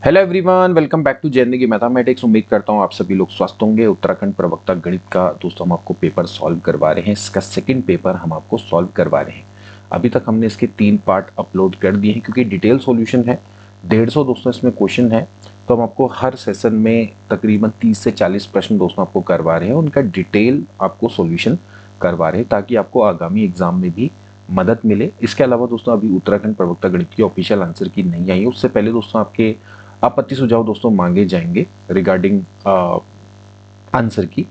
Hello everyone, welcome back to Zindagi mathematics. उम्मीद करता हूँ आप सभी लोग स्वस्थ होंगे। उत्तराखंड प्रवक्ता गणित का दोस्तों हम आपको पेपर सॉल्व करवा रहे हैं। इसका सेकंड पेपर हम आपको सॉल्व करवा रहे हैं। अभी तक हमने इसके 3 पार्ट अपलोड कर दिए हैं क्योंकि डिटेल सॉल्यूशन है। 150 दोस्तों इसमें क्वेश्चन है, तो हम आपको हर सेशन में तकरीबन 30 से 40 प्रश्न दोस्तों आपको करवा रहे हैं। उनका डिटेल आपको सॉल्यूशन करवा रहे हैं ताकि आपको आगामी एग्जाम में भी मदद मिले। इसके अलावा दोस्तों अभी उत्तराखंड प्रवक्ता गणित की ऑफिशियल आंसर की नहीं आई है। उससे पहले दोस्तों आपके आपत्ति सुझाव दोस्तों मांगे जाएंगे रिगार्डिंग आंसर की।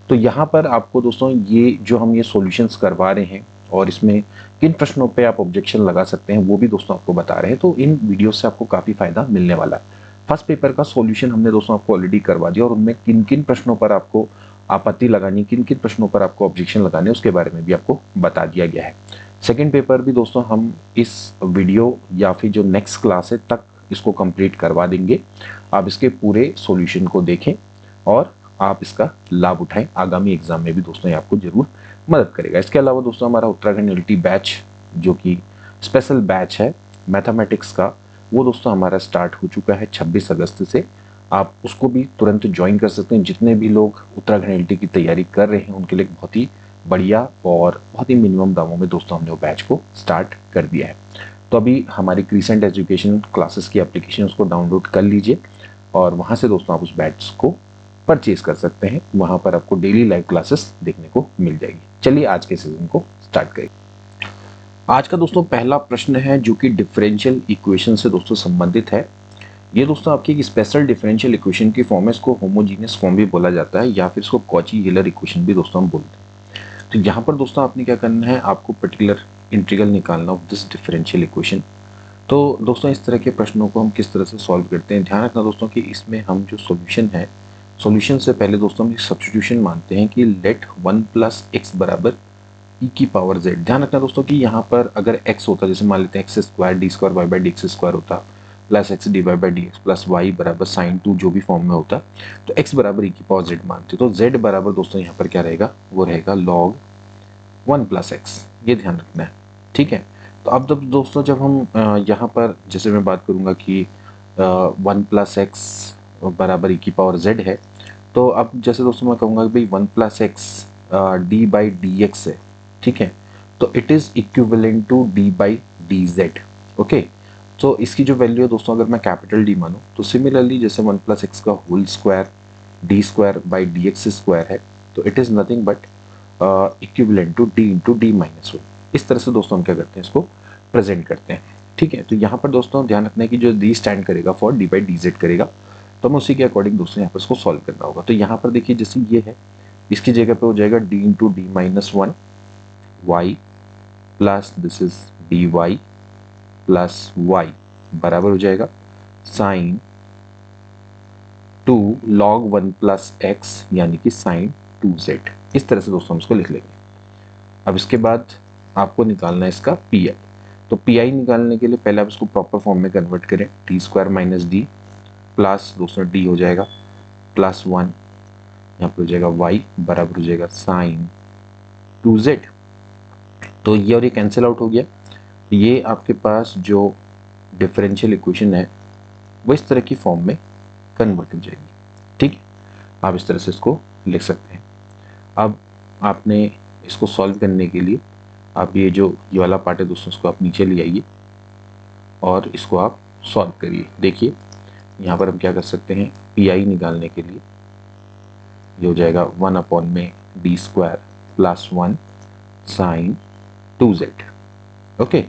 तो यहाँ पर आपको दोस्तों ये जो हम ये सॉल्यूशंस करवा रहे हैं और इसमें किन प्रश्नों पे आप ऑब्जेक्शन लगा सकते हैं वो भी दोस्तों आपको बता रहे हैं। तो इन वीडियो से आपको काफी फायदा मिलने वाला है। फर्स्ट पेपर का सॉल्यूशन हमने दोस्तों आपको ऑलरेडी करवा दिया और उनमें किन किन प्रश्नों पर आपको आपत्ति लगानी, किन किन प्रश्नों पर आपको ऑब्जेक्शन लगाने, उसके बारे में भी आपको बता दिया गया है। सेकेंड पेपर भी दोस्तों हम इस वीडियो या फिर जो नेक्स्ट क्लास है तक इसको कंप्लीट करवा देंगे। आप इसके पूरे सॉल्यूशन को देखें और आप इसका लाभ उठाएं। आगामी एग्जाम में भी दोस्तों ये आपको जरूर मदद करेगा। इसके अलावा दोस्तों हमारा उत्तराखंड एलटी बैच जो कि स्पेशल बैच है मैथमेटिक्स का, वो दोस्तों हमारा स्टार्ट हो चुका है 26 अगस्त से। आप उसको भी तुरंत ज्वाइन कर सकते हैं। जितने भी लोग उत्तराखंड एलटी की तैयारी कर रहे हैं उनके लिए बहुत ही बढ़िया और बहुत ही मिनिमम दामों में दोस्तों हमने वो बैच को स्टार्ट कर दिया है। तो अभी हमारी क्रिसेंट एजुकेशन क्लासेस की एप्लीकेशन उसको डाउनलोड कर लीजिए और वहां से दोस्तों आप उस बैच को परचेज कर सकते हैं। वहां पर आपको डेली लाइव क्लासेस देखने को मिल जाएगी। चलिए आज के सेशन को स्टार्ट करें। आज का दोस्तों पहला प्रश्न है जो कि डिफरेंशियल इक्वेशन से दोस्तों संबंधित है। ये दोस्तों आपकी एक स्पेशल डिफरेंशियल इक्वेशन की फॉर्म है। इसको होमोजीनियस फॉर्म भी बोला जाता है या फिर इसको कॉची-यूलर इक्वेशन भी दोस्तों हम बोलते हैं। तो यहाँ पर दोस्तों आपने क्या करना है, आपको पर्टिकुलर इंटीग्रल निकालना ऑफ दिस डिफरेंशियल इक्वेशन। तो दोस्तों इस तरह के प्रश्नों को हम किस तरह से सॉल्व करते हैं, ध्यान रखना दोस्तों कि इसमें हम जो सॉल्यूशन है, सॉल्यूशन से पहले दोस्तों हम सब्स्टिट्यूशन मानते हैं कि लेट 1 प्लस एक्स बराबर ई की पावर जेड। ध्यान रखना दोस्तों कि यहाँ पर अगर एक्स होता, जैसे मान लेते हैं x square d square y by d x square होता plus x d y by d x plus y बराबर साइन 2 जो भी फॉर्म में होता, तो एक्स बराबर ई की पावर जेड मानते। तो जेड बराबर दोस्तों यहाँ पर क्या रहेगा, वो रहेगा लॉग 1 प्लस एक्स। ये ध्यान रखना है, ठीक है। तो अब जब दोस्तों जब हम यहाँ पर जैसे मैं बात करूंगा कि 1 प्लस एक्स बराबर ई की पावर जेड है, तो अब जैसे दोस्तों मैं कहूँगा कि भाई 1 plus x d by d x है, ठीक है। तो it is equivalent to d by d z. Okay, तो इसकी जो वैल्यू है दोस्तों अगर मैं कैपिटल डी मानूँ तो सिमिलरली जैसे 1 प्लस एक्स का whole square d square by d x square है, तो it is nothing but equivalent to d into d minus 1। इस तरह से दोस्तों हम क्या करते हैं, इसको प्रेजेंट करते हैं, ठीक है। तो यहाँ पर दोस्तों ध्यान रखना है कि जो डी स्टैंड करेगा for D by d Z करेगा, तो हमें उसी के अकॉर्डिंग दोस्तों यहाँ पर इसको सॉल्व करना होगा। तो यहाँ पर देखिए जैसे ये है, इसकी जगह पे हो जाएगा d into d minus 1 y plus this is d y plus y बराबर हो जाएगा साइन 2 लॉग 1 प्लस एक्स यानी कि साइन 2z। इस तरह से दोस्तों हम इसको लिख लेंगे। अब इसके बाद आपको निकालना है इसका पी आई। तो पी आई निकालने के लिए पहले आप इसको प्रॉपर फॉर्म में कन्वर्ट करें। T square minus D plus दोस्तों डी हो जाएगा प्लस 1, यहाँ पर हो जाएगा वाई बराबर हो जाएगा साइन 2z। तो ये और ये कैंसिल आउट हो गया। ये आपके पास जो डिफरेंशियल इक्वेशन है वो इस तरह की फॉर्म में कन्वर्ट हो जाएगी, ठीक है। आप इस तरह से इसको लिख सकते हैं। अब आपने इसको सॉल्व करने के लिए आप ये वाला पार्ट है दोस्तों, इसको आप नीचे ले आइए और इसको आप सॉल्व करिए। देखिए यहाँ पर हम क्या कर सकते हैं, पी आई निकालने के लिए ये हो जाएगा 1 अपॉन में d square plus 1 sine 2z। Okay,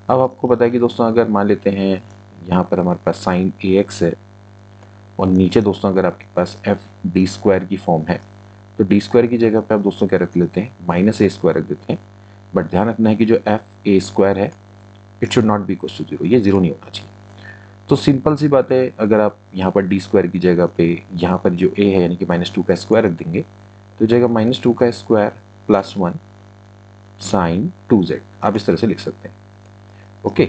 अब आपको पता है कि दोस्तों अगर मान लेते हैं यहाँ पर हमारे पास साइन ए एक्स है और नीचे दोस्तों अगर आपके पास एफ डी स्क्वायर की फॉर्म है, तो डी स्क्वायर की जगह पे आप दोस्तों क्या रख लेते हैं, माइनस ए स्क्वायर रख देते हैं। बट ध्यान रखना है कि जो एफ ए स्क्वायर है it should not be equal to 0, ये 0 नहीं होना चाहिए। तो सिंपल सी बात है, अगर आप यहाँ पर डी स्क्वायर की जगह पे यहाँ पर जो ए है यानी कि -2 का स्क्वायर रख देंगे तो जाएगा -2 का स्क्वायर प्लस 1 साइन 2z। आप इस तरह से लिख सकते हैं। Okay,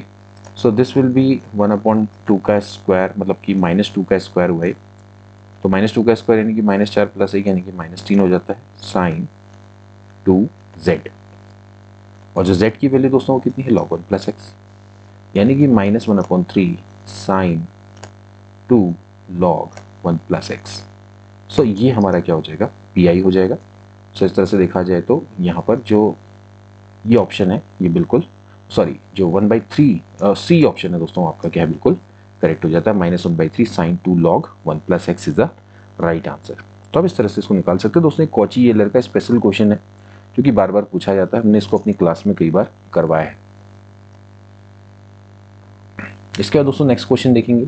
so this will B 1/2 का स्क्वायर, मतलब कि -2 का स्क्वायर हुआ है, तो -2 का स्क्वायर यानी कि -4 प्लस 1 यानी कि -3 हो जाता है साइन 2z। और जो z की वैल्यू दोस्तों वो कितनी है, log 1 प्लस एक्स, यानी कि -1/3 साइन 2 log 1 प्लस एक्स। सो ये हमारा क्या हो जाएगा, पी आई हो जाएगा। सो इस तरह से देखा जाए तो यहाँ पर जो ये ऑप्शन है ये बिल्कुल सॉरी जो 1/3 सी ऑप्शन है दोस्तों आपका क्या है बिल्कुल करेक्ट हो जाता है। -1/3 sine 2 log 1 plus x is the right answer. तो आप इस तरह से इसको निकाल सकते हो दोस्तों। कॉची एलर का स्पेशल क्वेश्चन है जो कि बार बार पूछा जाता है, हमने इसको अपनी क्लास में कई बार करवाया है। इसके बाद दोस्तों नेक्स्ट क्वेश्चन देखेंगे।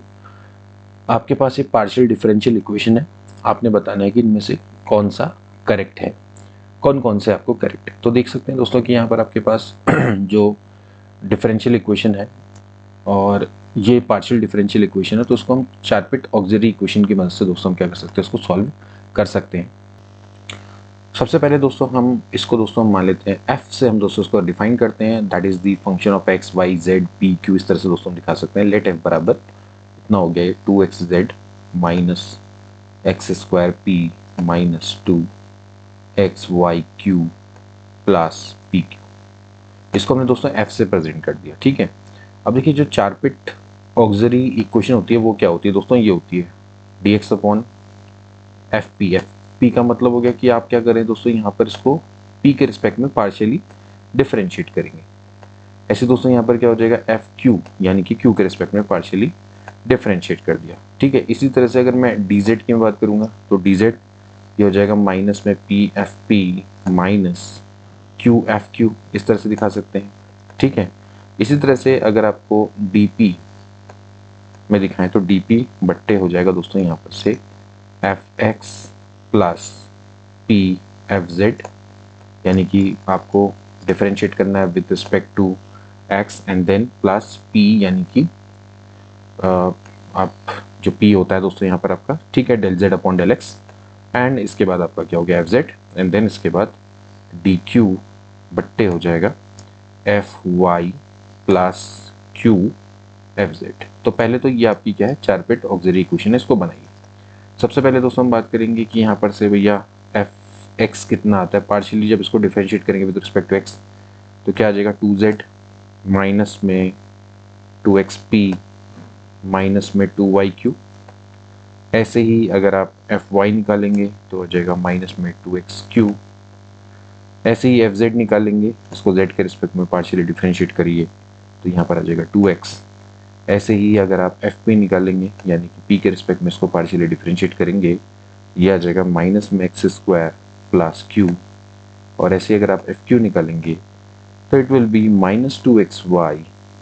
आपके पास एक पार्शियल डिफरेंशियल इक्वेशन है, आपने बताना है कि इनमें से कौन सा करेक्ट है, कौन कौन से आपको करेक्ट है। तो देख सकते हैं दोस्तों कि यहाँ पर आपके पास जो डिफरेंशियल इक्वेशन है और ये पार्शियल डिफरेंशियल इक्वेशन है, तो उसको हम चारपिट ऑक्सिलरी इक्वेशन की मदद से दोस्तों हम क्या कर सकते हैं, उसको सॉल्व कर सकते हैं। सबसे पहले दोस्तों हम इसको दोस्तों मान लेते हैं एफ से, हम दोस्तों इसको डिफाइन करते हैं, that is the function of x y z p q. इस तरह से दोस्तों हम दिखा सकते हैं। लेट एफ बराबर इतना हो गया 2xz minus x square p minus 2xy Q plus p Q. इसको हमने दोस्तों एफ से प्रेजेंट कर दिया, ठीक है। अब देखिए जो चारपिट ऑक्सिलरी इक्वेशन होती है वो क्या होती है दोस्तों, ये होती है dx upon F P. F P का मतलब हो गया कि आप क्या करें दोस्तों, यहाँ पर इसको p के रिस्पेक्ट में पार्शियली डिफरेंशिएट करेंगे। ऐसे दोस्तों यहाँ पर क्या हो जाएगा एफ क्यू, यानी कि q के रिस्पेक्ट में पार्शियली डिफरेंशिएट कर दिया, ठीक है। इसी तरह से अगर मैं dz की बात करूंगा तो dz ये हो जाएगा माइनस में P F P minus Q F Q, इस तरह से दिखा सकते हैं, ठीक है। इसी तरह से अगर आपको dp में दिखाएं तो dp बट्टे हो जाएगा दोस्तों यहाँ पर से f x plus p f z, यानी कि आपको डिफरेंशिएट करना है with respect to x and then plus p, यानी कि आप जो p होता है दोस्तों यहाँ पर आपका, ठीक है, del z upon del x, and इसके बाद आपका क्या हो गया एफ जेड, एंड देन इसके बाद डी क्यू बट्टे हो जाएगा f y plus q f z. तो पहले तो ये आपकी क्या है चारपिट ऑक्सिलरी इक्वेशन है, इसको बनाइए। सबसे पहले दोस्तों हम बात करेंगे कि यहाँ पर से भैया एफ एक्स कितना आता है, पार्शियली जब इसको डिफरेंशिएट करेंगे विद रिस्पेक्ट टू एक्स तो क्या आ जाएगा 2z माइनस में 2xp माइनस में 2yq। ऐसे ही अगर आप fy निकालेंगे तो हो जाएगा माइनस में 2xq। ऐसे ही fz निकालेंगे, इसको z के रिस्पेक्ट में पार्शियली डिफरेंशिएट करिए तो यहाँ पर आ जाएगा 2x। ऐसे ही अगर आप fp निकालेंगे, यानी कि p के रिस्पेक्ट में इसको पार्शियली डिफरेंशिएट करेंगे, ये आ जाएगा माइनस में एक्स स्क्वायर प्लस q। और ऐसे अगर आप fq निकालेंगे तो it will be minus 2xy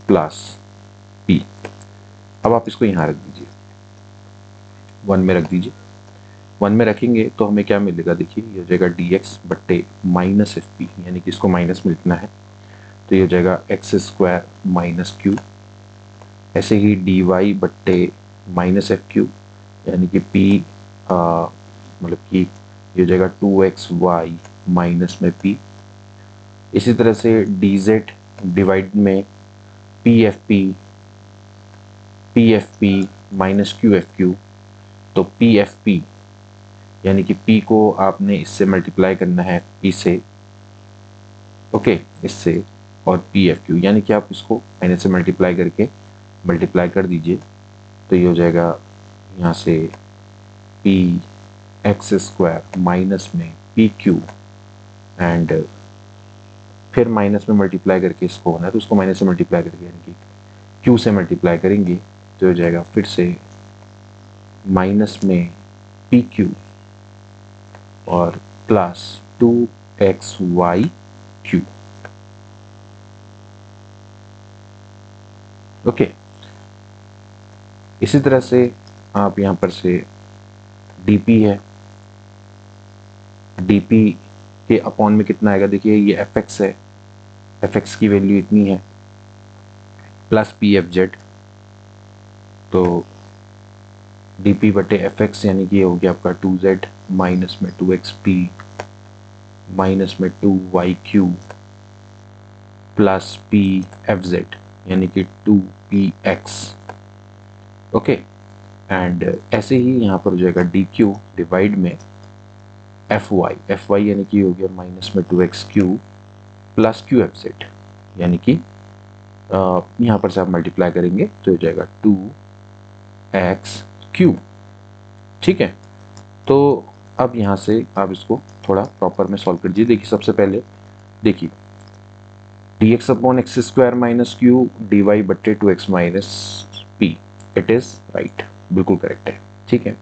plus p। अब आप इसको यहाँ रख दीजिए, 1 में रख दीजिए। 1 में रखेंगे तो हमें क्या मिलेगा, देखिए ये हो जाएगा dx बट्टे माइनस एफ पी, यानी कि इसको माइनस में लिखना है तो ये हो जाएगा एक्स स्क्वायर माइनस क्यू। ऐसे ही dy बट्टे माइनस एफ क्यू, यानी कि p मतलब कि ये हो जाएगा 2xy माइनस में p। इसी तरह से dz डिवाइड में pfp माइनस qfq, तो pfp यानी कि p को आपने इससे मल्टीप्लाई करना है p से, ओके, इससे, और pfq यानी कि आप इसको माइनस से मल्टीप्लाई करके मल्टीप्लाई कर दीजिए तो ये हो जाएगा यहाँ से p एक्स स्क्वायर माइनस में pq एंड फिर माइनस में मल्टीप्लाई करके इसको होना है तो उसको माइनस से मल्टीप्लाई करके, यानी कि q से मल्टीप्लाई करेंगे तो हो जाएगा फिर से माइनस में pq और प्लस 2xyq, ओके। इसी तरह से आप यहाँ पर से dp है, dp के अपॉन में कितना आएगा, देखिए ये fx है, fx की वैल्यू इतनी है प्लस pfz, तो dp बटे fx यानी कि ये हो गया आपका 2z माइनस में 2xp माइनस में 2yq प्लस pfz यानी कि 2px, ओके। एंड ऐसे ही यहाँ पर हो जाएगा dq डिवाइड में fy यानी कि हो गया माइनस में 2xq प्लस qfz, यानी कि यहाँ पर से आप मल्टीप्लाई करेंगे तो हो जाएगा 2x क्यू। ठीक है, तो अब यहाँ से आप इसको थोड़ा प्रॉपर में सॉल्व कर दीजिए। देखिए सबसे पहले देखिए d x upon x square minus q d y बट्टे two x minus p, it is right, बिल्कुल करेक्ट है। ठीक है,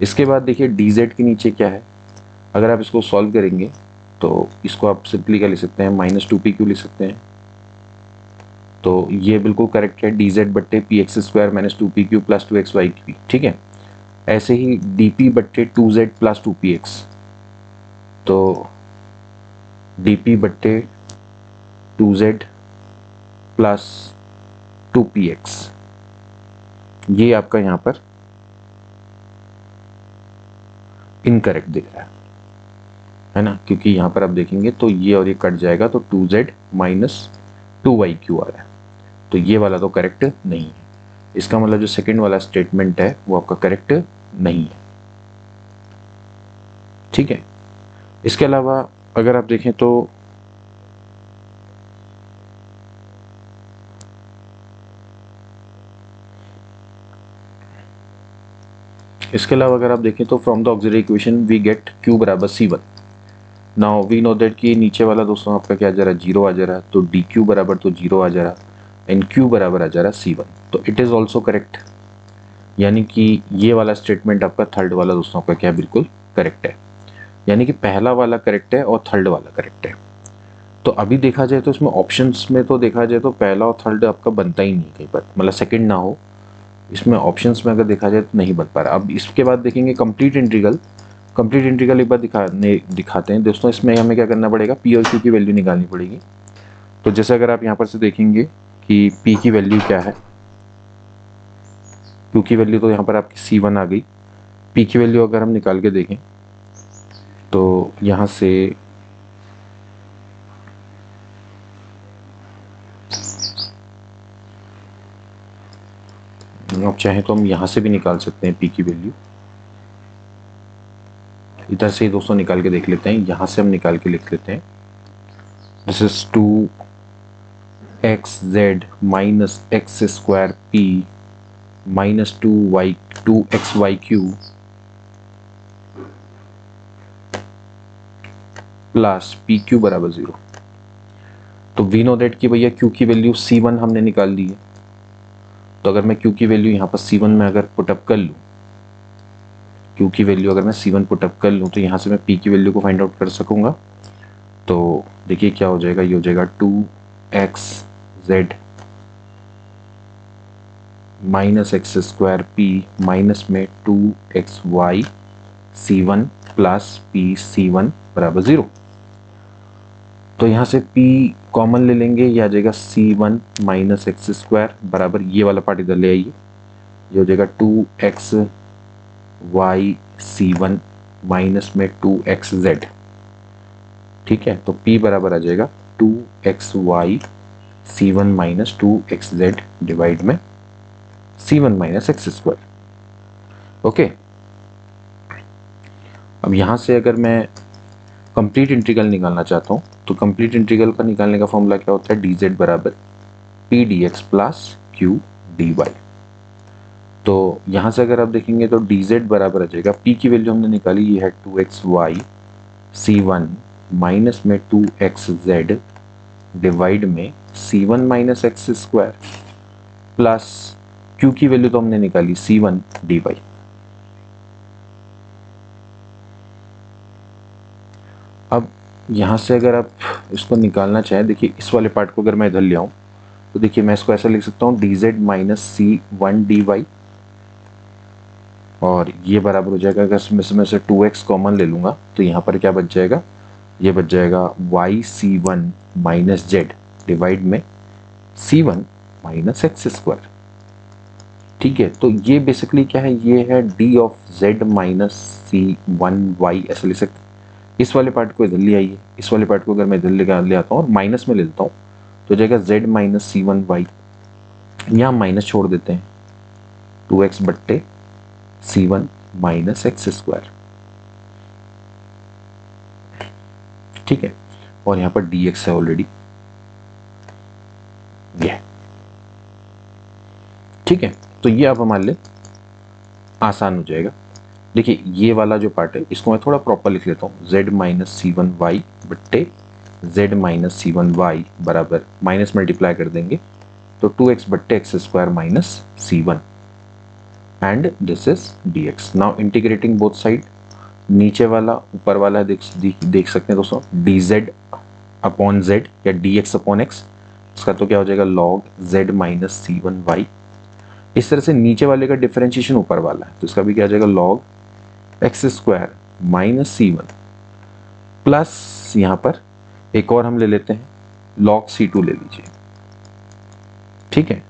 इसके बाद देखिए डी जेड के नीचे क्या है, अगर आप इसको सॉल्व करेंगे तो इसको आप सिंपली क्या लिख सकते हैं, माइनस टू पी क्यू लिख सकते हैं। तो ये बिल्कुल करेक्ट है, डी जेड बट्टे p x square minus two p q plus two x y q. ठीक है, ऐसे ही डी पी बट्टे two z plus two p x, तो डी पी बट्टे two z plus two p x, ये आपका यहां पर इनकरेक्ट दिख रहा है ना, क्योंकि यहां पर आप देखेंगे तो ये और ये कट जाएगा तो two z minus two y q आ रहा है, तो ये वाला तो करेक्ट नहीं है। इसका मतलब जो सेकंड वाला स्टेटमेंट है वो आपका करेक्ट नहीं है। ठीक है, इसके अलावा अगर आप देखें तो इसके अलावा अगर आप देखें तो from the auxiliary equation we get q बराबर c1। Now we know that कि नीचे वाला दोस्तों आपका क्या आ जा रहा है, जीरो आ जा रहा है, तो dq बराबर तो जीरो आ जा रहा है एंड q बराबर आ जा रहा है c1, तो इट इज ऑल्सो करेक्ट। यानी कि ये वाला स्टेटमेंट आपका थर्ड वाला दोस्तों आपका क्या बिल्कुल करेक्ट है, यानी कि पहला वाला करेक्ट है और थर्ड वाला करेक्ट है। तो अभी देखा जाए तो इसमें ऑप्शंस में तो देखा जाए तो पहला और थर्ड आपका बनता ही नहीं कहीं पर, मतलब सेकंड ना हो इसमें ऑप्शंस में, अगर देखा जाए तो नहीं बन पा रहा। अब इसके बाद देखेंगे कंप्लीट इंटीग्रल। कंप्लीट इंटीग्रल एक बार दिखाते हैं दोस्तों। इसमें हमें क्या करना पड़ेगा, पी और क्यू की वैल्यू निकालनी पड़ेगी। तो जैसे अगर आप यहाँ पर से देखेंगे कि पी की वैल्यू क्या है, क्यू की वैल्यू तो यहाँ पर आपकी C1 आ गई, पी की वैल्यू अगर हम निकाल के देखें तो यहाँ से आप चाहें तो हम यहाँ से भी निकाल सकते हैं पी की वैल्यू, इधर से ही दोस्तों निकाल के देख लेते हैं, यहाँ से हम निकाल के लिख लेते हैं this is two x z minus x square p minus two x y q plus p q बराबर 0। तो वी नो दैट कि भैया क्यू की वैल्यू C1 हमने निकाल ली है, तो अगर मैं क्यू की वैल्यू यहाँ पर C1 में अगर पुटअप कर लूँ, क्यू की वैल्यू अगर मैं C1 पुटअप कर लूँ तो यहाँ से मैं पी की वैल्यू को फाइंड आउट कर सकूंगा। तो देखिए क्या हो जाएगा, ये हो जाएगा two x z minus x square p minus में two x y C1 plus p C1 बराबर 0। तो यहाँ से p कॉमन ले लेंगे, ये आ जाएगा C1 माइनस एक्स स्क्वायर बराबर, ये वाला पार्ट इधर ले आइए, ये हो जाएगा two x y C1 minus में टू एक्स जेड। ठीक है, तो p बराबर आ जाएगा two x y C1 minus two x z divide में C1 minus x square. Okay, अब यहाँ से अगर मैं कंप्लीट इंटीग्रल निकालना चाहता हूँ तो कंप्लीट इंटीग्रल का निकालने का फॉर्मूला क्या होता है, डी जेड बराबर p d x plus q d y. तो यहाँ से अगर आप देखेंगे तो डी जेड बराबर आ जाएगा, पी की वैल्यू हमने निकाली, ये है two x y C1 minus में टू एक्स जेड डिवाइड में C1 minus x square plus q की वैल्यू तो हमने निकाली C1 डी वाई। अब यहाँ से अगर आप इसको निकालना चाहें, देखिए इस वाले पार्ट को अगर मैं इधर ले आऊँ तो देखिए मैं इसको ऐसा लिख सकता हूँ d z minus C1 d y, और ये बराबर हो जाएगा, अगर इसमें से 2x कॉमन ले लूँगा तो यहाँ पर क्या बच जाएगा, ये बच जाएगा Y C1 minus Z divide में C1 माइनस एक्स स्क्वायर। ठीक है, तो ये बेसिकली क्या है, ये है D of Z minus C1y, ऐसे लिख सकते हैं। इस वाले पार्ट को इधर ले आइए, इस वाले पार्ट को अगर मैं इधर ले आता हूँ और माइनस में ले लेता हूँ तो जाएगा z माइनस C1y, यहाँ माइनस छोड़ देते हैं, 2x बट्टे C1 माइनस एक्स स्क्वायर। ठीक है, और यहाँ पर dx है ऑलरेडी, ये ठीक है। तो ये आप मान ले आसान हो जाएगा। देखिए ये वाला जो पार्ट है इसको मैं थोड़ा प्रॉपर लिख लेता हूँ, z minus c one y बट्टे z minus c one y बराबर माइनस मल्टीप्लाई कर देंगे तो 2x बट्टे x square minus c one and this is dx। Now integrating both side, नीचे वाला ऊपर वाला देख सकते हैं दोस्तों, dz अपॉन z या dx अपॉन x, इसका तो क्या हो जाएगा log z minus c one y. इस तरह से नीचे वाले का डिफरेंशिएशन ऊपर वाला है तो इसका भी क्या हो जाएगा log x square minus c one plus यहां पर एक और हम ले लेते हैं log सी टू ले लीजिए, ठीक है।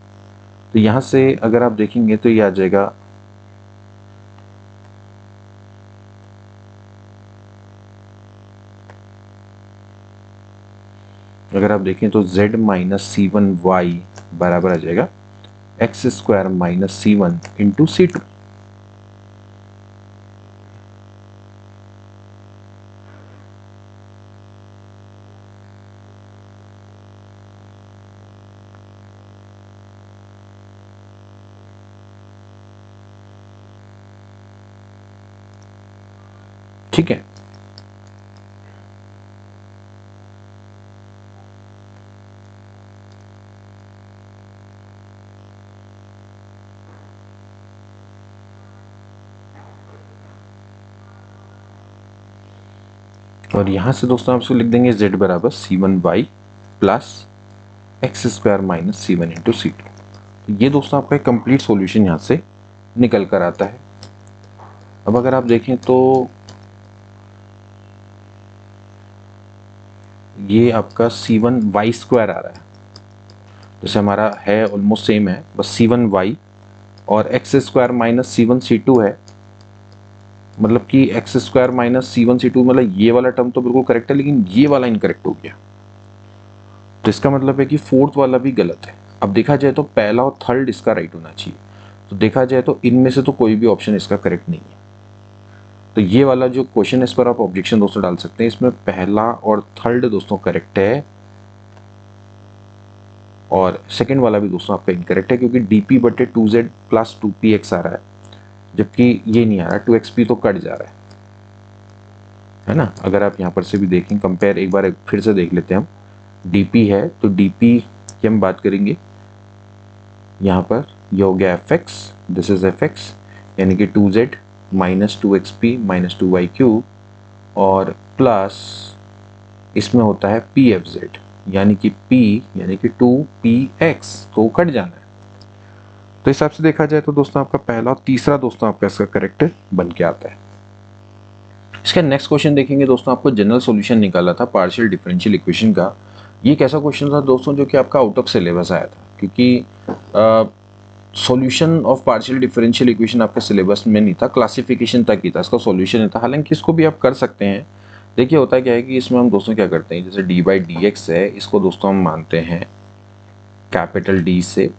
तो यहां से अगर आप देखेंगे तो ये आ जाएगा अगर आप देखें तो z minus c one y बराबर आ जाएगा x square minus c one into c two. ठीक है, और यहां से दोस्तों आप इसको लिख देंगे z बराबर c one by plus x square minus c one into c two. ये दोस्तों आपका एक कंप्लीट सॉल्यूशन यहां से निकल कर आता है। अब अगर आप देखें तो ये आपका सी वन वाई स्क्वायर आ रहा है, जैसे हमारा है ऑलमोस्ट सेम है, बस सी वन वाई और x square minus c one c two है, मतलब कि x square minus c one c two, मतलब ये वाला टर्म तो बिल्कुल करेक्ट है लेकिन ये वाला इनकरेक्ट हो गया, तो इसका मतलब है कि फोर्थ वाला भी गलत है। अब देखा जाए तो पहला और थर्ड इसका राइट होना चाहिए, तो देखा जाए तो इनमें से तो कोई भी ऑप्शन इसका करेक्ट नहीं है। तो ये वाला जो क्वेश्चन है इस पर आप ऑब्जेक्शन दोस्तों डाल सकते हैं, इसमें पहला और थर्ड दोस्तों करेक्ट है और सेकंड वाला भी दोस्तों आपका इनकरेक्ट है, क्योंकि dp बटे 2z प्लस 2px आ रहा है जबकि ये नहीं आ रहा, 2xp तो कट जा रहा है ना। अगर आप यहाँ पर से भी देखें कंपेयर, एक बार फिर से देख लेते हैं हम, dp है तो dp की हम बात करेंगे, यहाँ पर ये हो गया fx, दिस इज fx यानी कि 2z minus 2xp minus 2y cube और प्लस इसमें होता है pfz यानी कि p यानी कि 2px, तो कट जाना है। तो इस हिसाब से देखा जाए तो दोस्तों आपका पहला और तीसरा दोस्तों आपका इसका करेक्ट बन के आता है। इसका नेक्स्ट क्वेश्चन देखेंगे दोस्तों, आपको जनरल सॉल्यूशन निकाला था पार्शियल डिफरेंशियल इक्वेशन का। ये एक ऐसा क्वेश्चन था दोस्तों जो कि आपका आउट ऑफ सिलेबस आया था, क्योंकि solution of partial differential equation आपके सिलेबस में नहीं था, क्लासिफिकेशन तक ही था, इसका सॉल्यूशन नहीं था। हालांकि इसको भी आप कर सकते हैं। देखिए होता क्या है कि इसमें हम दोस्तों क्या करते हैं, जैसे डी बाई डी एक्स है, इसको दोस्तों हम मानते हैं कैपिटल डी से,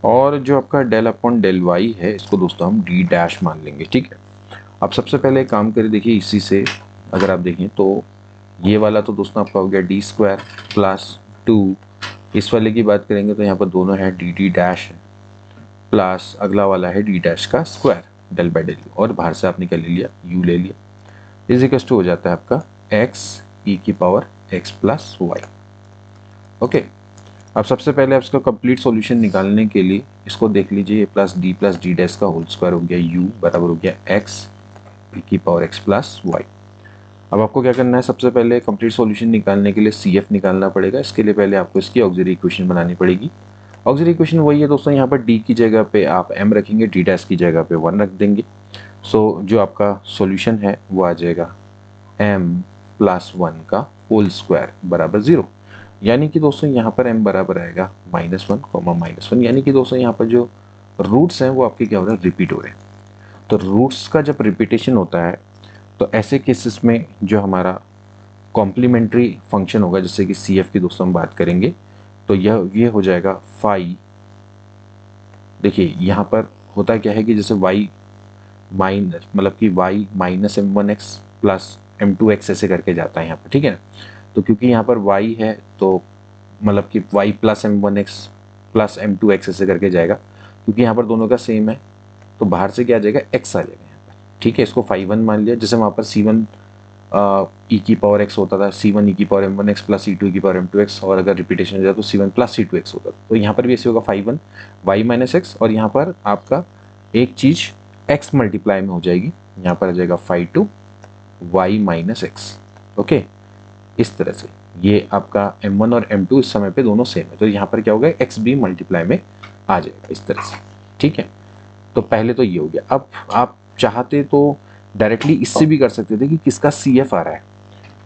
और जो आपका डेल अपॉन डेल वाई है इसको दोस्तों हम डी डैश मान लेंगे, ठीक है। अब सबसे पहले एक काम करें, देखिए इसी से अगर आप देखें तो ये वाला तो दोस्तों आपका हो गया डी स्क्वायर प्लस 2, इस वाले की बात करेंगे तो यहाँ पर दोनों है डी डी डैश है, प्लस अगला वाला है डी डैश का square del by del u, और बाहर से आपने क्या ले लिया, यू ले लिया, इज इक्वल टू हो जाता है आपका एक्स ई की power x plus y. Okay, अब सबसे पहले आप इसका कंप्लीट सॉल्यूशन निकालने के लिए इसको देख लीजिए, प्लस डी डैश का होल स्क्वायर हो गया यू बराबर हो गया एक्स ई की पावर एक्स प्लस वाई। अब आपको क्या करना है, सबसे पहले कंप्लीट सॉल्यूशन निकालने के लिए सी एफ निकालना पड़ेगा। इसके लिए पहले आपको इसकी ऑक्सिलरी इक्वेशन बनानी पड़ेगी। ऑक्सिलरी इक्वेशन वही है दोस्तों, यहाँ पर डी की जगह पे आप एम रखेंगे, डी डैश की जगह पे 1 रख देंगे। सो जो आपका सॉल्यूशन है वो आ जाएगा m प्लस 1 का होल स्क्वायर बराबर 0, यानी कि दोस्तों यहाँ पर m बराबर आएगा -1 कॉमा -1, यानी कि दोस्तों यहाँ पर जो रूट्स हैं वो आपके क्या हो रहे हैं, रिपीट हो रहे हैं। तो रूट्स का जब रिपीटेशन होता है तो ऐसे केसेस में जो हमारा कॉम्प्लीमेंट्री फंक्शन होगा, जैसे कि सी एफ की दोस्तों हम बात करेंगे, तो ये हो जाएगा फाई। देखिए यहाँ पर होता क्या है कि जैसे y माइनस, मतलब कि y minus m1x plus m2x ऐसे करके जाता है यहाँ पर, ठीक है ना। तो क्योंकि यहाँ पर y है तो मतलब कि y plus m1x plus m2x ऐसे करके जाएगा, क्योंकि यहाँ पर दोनों का सेम है, तो बाहर से क्या आ जाएगा, x आ जाएगा यहाँ पर। ठीक है, इसको phi 1 मान लिया, जैसे वहाँ पर c1 e की पावर x होता था, c1 e की power m1x plus c2 e की पावर m2x, और अगर रिपीटेशन हो जाए तो c1 प्लस c2x होता था। तो यहाँ पर भी ऐसे होगा phi 1 y माइनस एक्स, और यहाँ पर आपका एक चीज x मल्टीप्लाई में हो जाएगी, यहाँ पर आ जाएगा phi 2 y minus x. Okay, इस तरह से ये आपका m1 और m2 इस समय पे दोनों सेम है, तो यहाँ पर क्या होगा, x भी मल्टीप्लाई में आ जाएगा इस तरह से। ठीक है, तो पहले तो ये हो गया। अब आप चाहते तो डायरेक्टली इससे भी कर सकते थे कि किसका CF आ रहा है।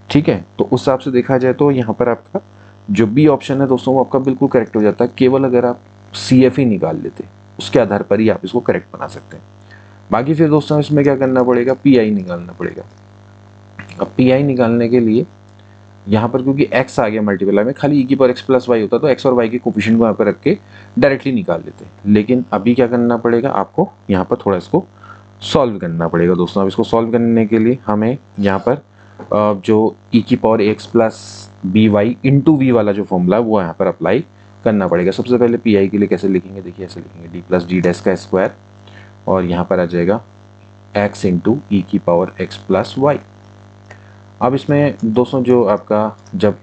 ठीक है, तो उस हिसाब से देखा जाए तो यहाँ पर आपका जो बी ऑप्शन है दोस्तों वो आपका बिल्कुल करेक्ट हो जाता है, केवल अगर आप CF ही निकाल लेते, उसके आधार पर ही आप इसको करेक्ट बना सकते हैं। बाकी फिर दोस्तों इसमें क्या करना पड़ेगा, PI निकालना पड़ेगा। अब PI निकालने के लिए यहाँ पर क्योंकि x आ गया मल्टीप्लाई में, खाली e की पावर x प्लस वाई होता तो x और y के कोफिशिएंट को यहाँ पर रख के डायरेक्टली निकाल लेते, लेकिन अभी क्या करना पड़ेगा, आपको यहाँ पर थोड़ा इसको सॉल्व करना पड़ेगा दोस्तों। अब इसको सॉल्व करने के लिए हमें यहाँ पर जो e की power x plus b y into v वाला जो फॉर्मूला है वो यहाँ पर अप्लाई करना पड़ेगा। सबसे पहले PI के लिए कैसे लिखेंगे, देखिए ऐसे लिखेंगे, d प्लस डी डैश का स्क्वायर, और यहाँ पर आ जाएगा x इंटू ई की पावर x प्लस वाई। अब इसमें दोस्तों जो आपका जब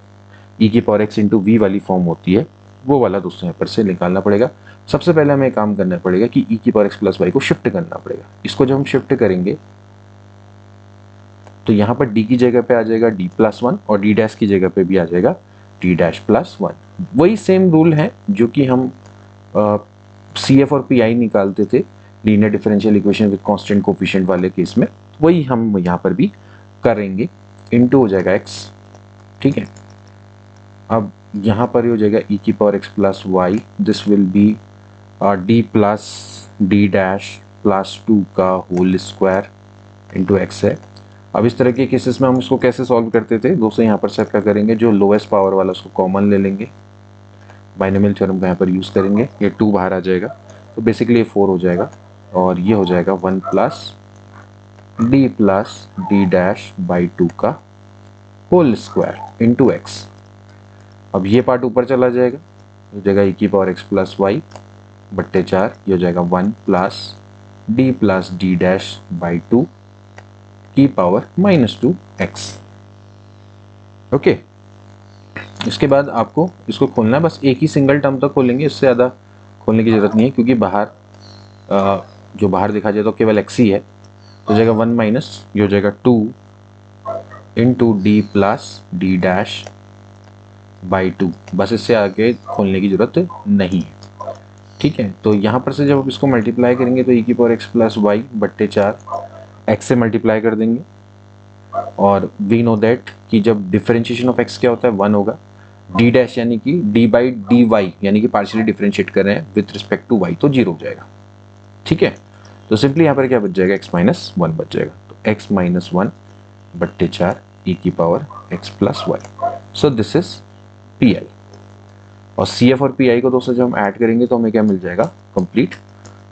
e की पावर x इंटू वी वाली फॉर्म होती है वो वाला दोस्तों यहाँ पर से निकालना पड़ेगा। सबसे पहले हमें काम करना पड़ेगा कि e की पावर x प्लस वाई को शिफ्ट करना पड़ेगा। इसको जब हम शिफ्ट करेंगे तो यहाँ पर d की जगह पे आ जाएगा d प्लस 1, और d डैश की जगह पे भी आ जाएगा d डैश प्लस 1। वही सेम रूल है जो कि हम CF और PI निकालते थे linear differential equation with constant coefficient वाले केस में, वही हम यहाँ पर भी करेंगे। इनटू हो जाएगा x। ठीक है, अब यहाँ पर हो जाएगा e की power x plus y, this will be d plus d dash plus 2 का होल स्क्वायर इंटू x है। अब इस तरह के केसेस में हम इसको कैसे सॉल्व करते थे दोस्तों, यहाँ पर से क्या करेंगे, जो लोएस्ट पावर वाला उसको कॉमन ले लेंगे, बाइनोमियल थ्योरम का यहाँ पर यूज करेंगे, ये 2 बाहर आ जाएगा तो बेसिकली ये 4 हो जाएगा, और ये हो जाएगा 1 plus D plus d dash by 2 का होल स्क्वायर इंटू एक्स। अब ये पार्ट ऊपर चला जाएगा, ये जगह e की पावर x प्लस वाई बट्टे 4, ये हो जाएगा 1 plus D plus d dash by 2 की पावर माइनस 2 एक्स। ओके, इसके बाद आपको इसको खोलना है, बस एक ही सिंगल टर्म तक खोलेंगे, इससे ज़्यादा खोलने की जरूरत नहीं है, क्योंकि बाहर जो बाहर दिखा जाए तो केवल x ही है। तो जाएगा 1 माइनस, ये हो जाएगा 2 into D plus d dash by 2, बस इससे आगे खोलने की जरूरत नहीं है। ठीक है, तो यहाँ पर से जब आप इसको मल्टीप्लाई करेंगे तो e की पावर x प्लस वाई बट्टे 4 x से मल्टीप्लाई कर देंगे, और वी नो दैट कि जब डिफरेंशिएशन ऑफ x क्या होता है 1 होगा, d डैश यानी कि d बाई डी वाई यानी कि पार्शियली डिफरेंशिएट कर रहे हैं विथ रिस्पेक्ट टू y, तो 0 हो जाएगा। ठीक है, तो सिंपली यहाँ पर क्या बच जाएगा, x माइनस 1 बच जाएगा, तो x माइनस 1 बट्टे 4 e की power x plus y. So this is PI, और CF और PI को दोस्तों जब हम ऐड करेंगे तो हमें क्या मिल जाएगा, कंप्लीट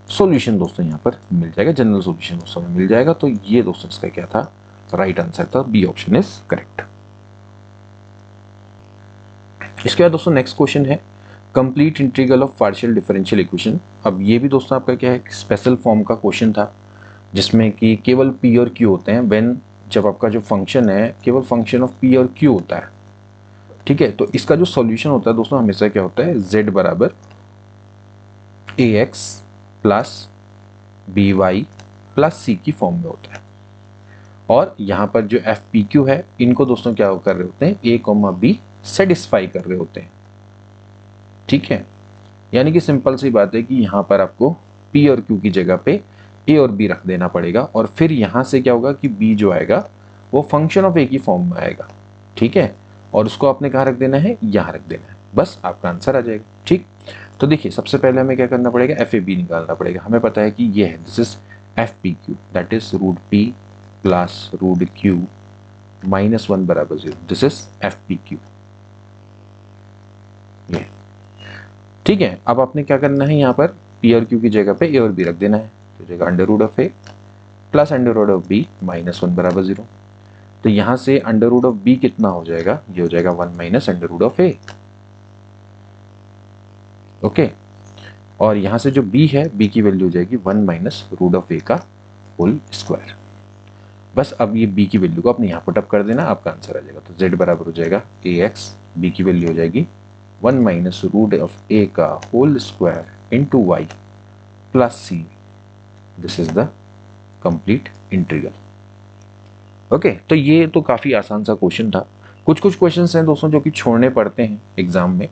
सॉल्यूशन दोस्तों यहाँ पर मिल जाएगा, जनरल सॉल्यूशन दोस्तों हमें मिल जाएगा। तो ये दोस्तों इसका क्या था, राइट आंसर था, बी ऑप्शन इज करेक्ट। इसके बाद दोस्तों नेक्स्ट क्वेश्चन है complete integral of partial differential equation. अब ये भी दोस्तों आपका क्या है, स्पेशल फॉर्म का क्वेश्चन था जिसमें कि केवल P और Q होते हैं, व्हेन जब आपका जो फंक्शन है केवल फंक्शन ऑफ P और Q होता है। ठीक है, तो इसका जो सॉल्यूशन होता है दोस्तों हमेशा क्या होता है, z बराबर ax plus b y plus c की फॉर्म में होता है, और यहाँ पर जो एफ पी क्यू है इनको दोस्तों क्या कर रहे होते हैं, a कॉमा बी सेटिस्फाई कर रहे होते हैं। ठीक है, यानी कि सिंपल सी बात है कि यहाँ पर आपको p और q की जगह पे a और b रख देना पड़ेगा, और फिर यहाँ से क्या होगा कि b जो आएगा वो फंक्शन ऑफ a की फॉर्म में आएगा। ठीक है, और उसको आपने कहाँ रख देना है, यहाँ रख देना है, बस आपका आंसर आ जाएगा। ठीक, तो देखिए सबसे पहले हमें क्या करना पड़ेगा, एफ ए बी निकालना पड़ेगा। हमें पता है कि ये है, this is f p q, that is root p plus root q minus 1 बराबर 0, this is f p q. ये ठीक है, अब आपने क्या करना है, यहाँ पर पी और क्यू की जगह पे ए और बी रख देना है, तो जगह under root of a plus under root of b minus 1 बराबर 0। तो यहां से अंडर रूट ऑफ बी कितना हो जाएगा, ये हो जाएगा 1 minus under root of a. Okay, और यहाँ से जो b है, b की वैल्यू हो जाएगी 1 माइनस रूट ऑफ a का होल स्क्वायर। बस अब ये b की वैल्यू को अपने यहाँ पुट अप कर देना, आपका आंसर आ जाएगा। तो z बराबर हो जाएगा ax, b की वैल्यू हो जाएगी 1 माइनस रूट ऑफ a का whole square into y plus c। This is the complete integral. Okay, तो ये तो काफी आसान सा क्वेश्चन था। कुछ क्वेश्चंस हैं दोस्तों जो कि छोड़ने पड़ते हैं एग्जाम में,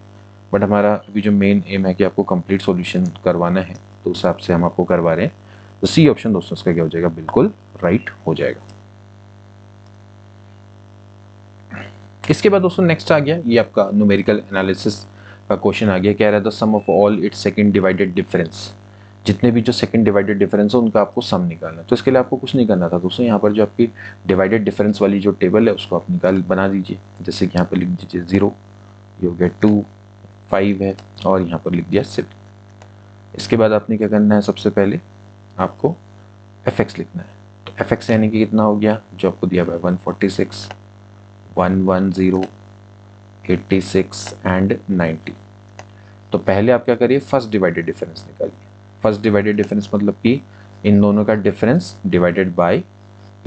बट हमारा अभी जो मेन एम है कि आपको कंप्लीट सॉल्यूशन करवाना है, तो उस हिसाब से हम आपको करवा रहे हैं। तो सी ऑप्शन दोस्तों इसका क्या हो जाएगा, बिल्कुल राइट हो जाएगा। इसके बाद दोस्तों नेक्स्ट आ गया, ये आपका न्यूमेरिकल एनालिसिस का क्वेश्चन आ गया। कह रहा है the sum of all its second divided difference, जितने भी जो सेकंड डिवाइडेड डिफरेंस है उनका आपको सम निकालना है। तो इसके लिए आपको कुछ नहीं करना था दोस्तों, यहाँ पर जो आपकी डिवाइडेड डिफरेंस वाली जो टेबल है उसको आप बना दीजिए। जैसे कि यहाँ पर लिख दीजिए 0, ये हो गया 2, 5 है, और यहाँ पर लिख दिया 6। इसके बाद आपने क्या करना है, सबसे पहले आपको fx लिखना है। तो fx यानी कि कितना हो गया, जो आपको दिया हुआ है 146, 110, 86 एंड 90। तो पहले आप क्या करिए, फर्स्ट डिवाइडेड डिफरेंस निकालिए। फर्स्ट डिवाइडेड डिफरेंस मतलब कि इन दोनों का डिफरेंस डिवाइडेड बाय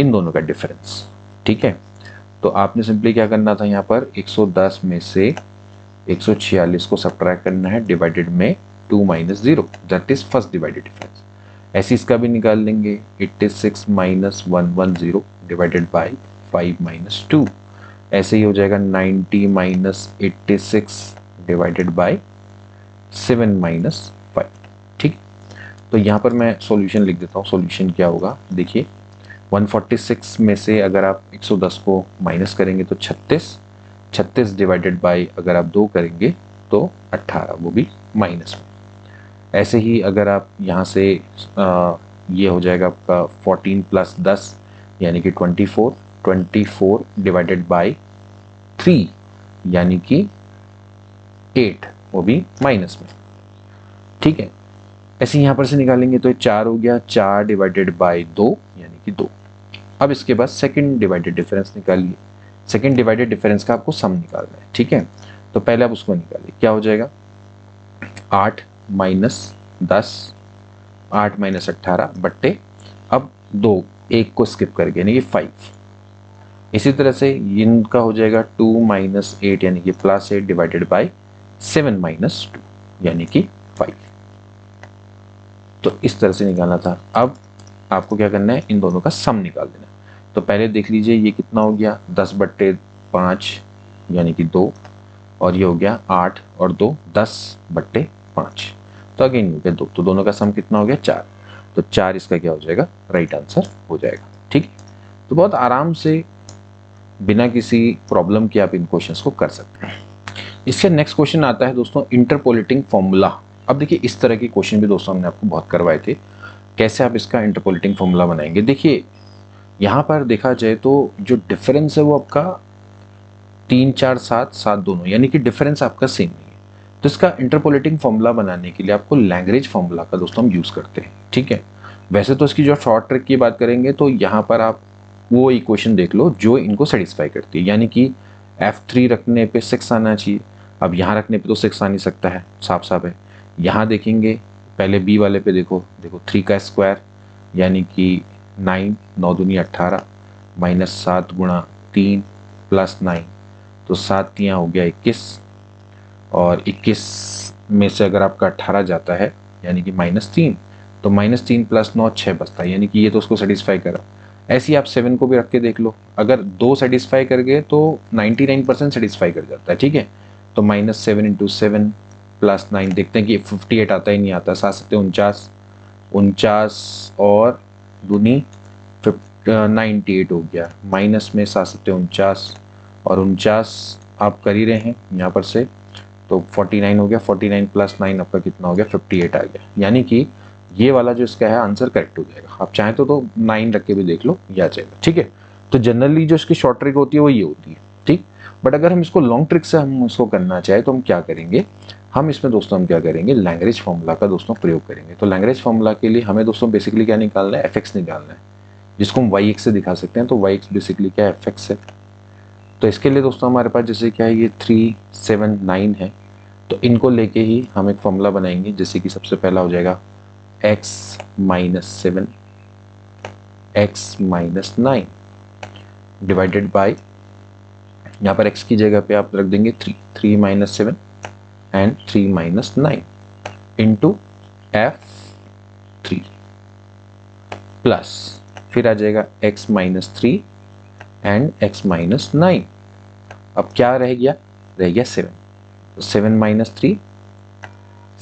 इन दोनों का डिफरेंस। ठीक है, तो आपने सिंपली क्या करना था, यहाँ पर 110 में से 146 को सब्ट्रैक्ट करना है, डिवाइडेड में 2 minus 0, that is first divided difference. ऐसे इसका भी निकाल लेंगे, 86 माइनस 110 डिवाइडेड बाय 5 माइनस 2। ऐसे ही हो जाएगा 90 माइनस 86 डिवाइडेड बाय 7 माइनस 5। ठीक, तो यहाँ पर मैं सॉल्यूशन लिख देता हूँ। सॉल्यूशन क्या होगा, देखिए 146 में से अगर आप 110 को माइनस करेंगे तो 36 डिवाइडेड बाय अगर आप 2 करेंगे तो 18, वो भी माइनस में। ऐसे ही अगर आप यहाँ से ये हो जाएगा आपका 14 प्लस 10 यानी कि 24 डिवाइडेड बाय 3 यानी कि 8, वो भी माइनस में। ठीक है, ऐसे यहाँ पर से निकालेंगे तो 4 हो गया, 4 डिवाइडेड बाय 2 यानी कि 2। अब इसके बाद सेकंड डिवाइडेड डिफरेंस निकालिए। सेकंड डिवाइडेड डिफरेंस का आपको सम निकालना है। ठीक है, तो पहले आप उसको निकालिए, क्या हो जाएगा 8 माइनस 10, 8 माइनस 18 बट्टे अब 2, 1 को स्किप करके यानी कि 5। इसी तरह से इनका हो जाएगा 2 माइनस 8 यानी कि प्लस 8 डिवाइडेड बाय 7 माइनस 2 यानी कि 5। तो इस तरह से निकालना था। अब आपको क्या करना है, इन दोनों का सम निकाल देना। तो पहले देख लीजिए ये कितना हो गया, 10 बट्टे 5 यानी कि 2, और ये हो गया 8 और 2 10 बट्टे 5, तो अगेन हो गया 2। तो दोनों का सम कितना हो गया 4। तो 4 इसका क्या हो जाएगा, राइट आंसर हो जाएगा। ठीक है, तो बहुत आराम से बिना किसी प्रॉब्लम के आप इन क्वेश्चंस को कर सकते हैं। इसके नेक्स्ट क्वेश्चन आता है दोस्तों इंटरपोलेटिंग फॉर्मूला। अब देखिए इस तरह के क्वेश्चन भी दोस्तों हमने आपको बहुत करवाए थे, कैसे आप इसका इंटरपोलेटिंग फॉर्मूला बनाएंगे। देखिए यहाँ पर देखा जाए तो जो डिफरेंस है वो आपका 3 4 7 7 दोनों, यानी कि डिफरेंस आपका सेम नहीं है। तो इसका इंटरपोलेटिंग फॉर्मूला बनाने के लिए आपको लैग्रेंज फॉर्मूला का दोस्तों हम यूज करते हैं। ठीक है, वैसे तो इसकी जो शॉर्ट ट्रिक की बात करेंगे तो यहाँ पर आप वो इक्वेशन देख लो जो इनको सेटिस्फाई करती है, यानी कि F3 रखने पे 6 आना चाहिए। अब यहाँ रखने पे तो 6 आ नहीं सकता है, साफ साफ है। यहाँ देखेंगे पहले बी वाले पे, देखो 3 का स्क्वायर यानी कि 9, 9 दूनी 18 माइनस 7 गुणा 3 प्लस 9, तो 7 यहाँ हो गया 21, और 21 में से अगर आपका 18 जाता है यानी कि -3, तो -3 प्लस 9 6 बचता है, यानी कि ये तो उसको सेटिस्फाई करा। ऐसे ही आप 7 को भी रख के देख लो, अगर 2 सेटिस्फाई कर गए तो 99% सेटिस्फाई कर जाता है। ठीक है, तो -7 × 7 प्लस 9, देखते हैं कि 58 आता ही नहीं आता, 7 7 49 और दूनी 98 हो गया, माइनस में 7 7 49 और 49 आप कर ही रहे हैं यहाँ पर से, तो 49 हो गया, 49 प्लस 9 आपका कितना हो गया 58 आ गया, यानी कि ये वाला जो इसका है आंसर करेक्ट हो जाएगा। आप चाहें तो 9 रख के भी देख लो, या जाएगा। ठीक है, तो जनरली जो इसकी शॉर्ट ट्रिक होती है वो ये होती है। ठीक, बट अगर हम इसको लॉन्ग ट्रिक से हम इसको करना चाहे तो हम क्या करेंगे, हम इसमें दोस्तों हम क्या करेंगे, लैग्रेंज फॉर्मूला का दोस्तों प्रयोग करेंगे। तो लैग्रेंज फॉर्मूला के लिए हमें दोस्तों बेसिकली क्या निकालना है, fx निकालना है, जिसको हम yx से दिखा सकते हैं। तो yx बेसिकली क्या है, fx है। तो इसके लिए दोस्तों हमारे पास जैसे क्या है, ये 3 7 9 है, तो इनको लेके ही हम एक फॉर्मूला बनाएंगे, जैसे कि सबसे पहला हो जाएगा x minus 7 x minus 9 divided by, यहाँ पर x की जगह पे आप रख देंगे 3 minus 7 and 3 minus 9 into f3 plus फिर आ जाएगा x minus 3 and x minus 9। अब क्या रह गया 7, तो 7 minus 3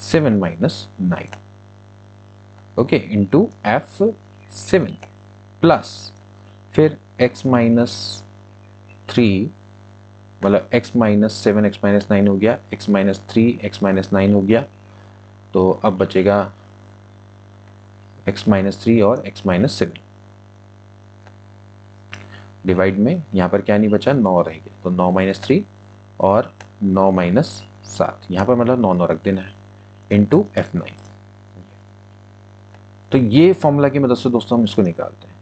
7 minus 9 okay into f7 plus फिर x माइनस 3 मतलब x माइनस 7 x माइनस 9 हो गया, x माइनस 3 x माइनस 9 हो गया, तो अब बचेगा x माइनस 3 और x माइनस 7 डिवाइड में यहाँ पर क्या नहीं बचा 9 रह गया, तो 9 माइनस 3 और 9 माइनस 7 यहाँ पर मतलब 9 रख देना है इंटू f9। तो ये फॉर्मूला की मदद से दोस्तों हम इसको निकालते हैं।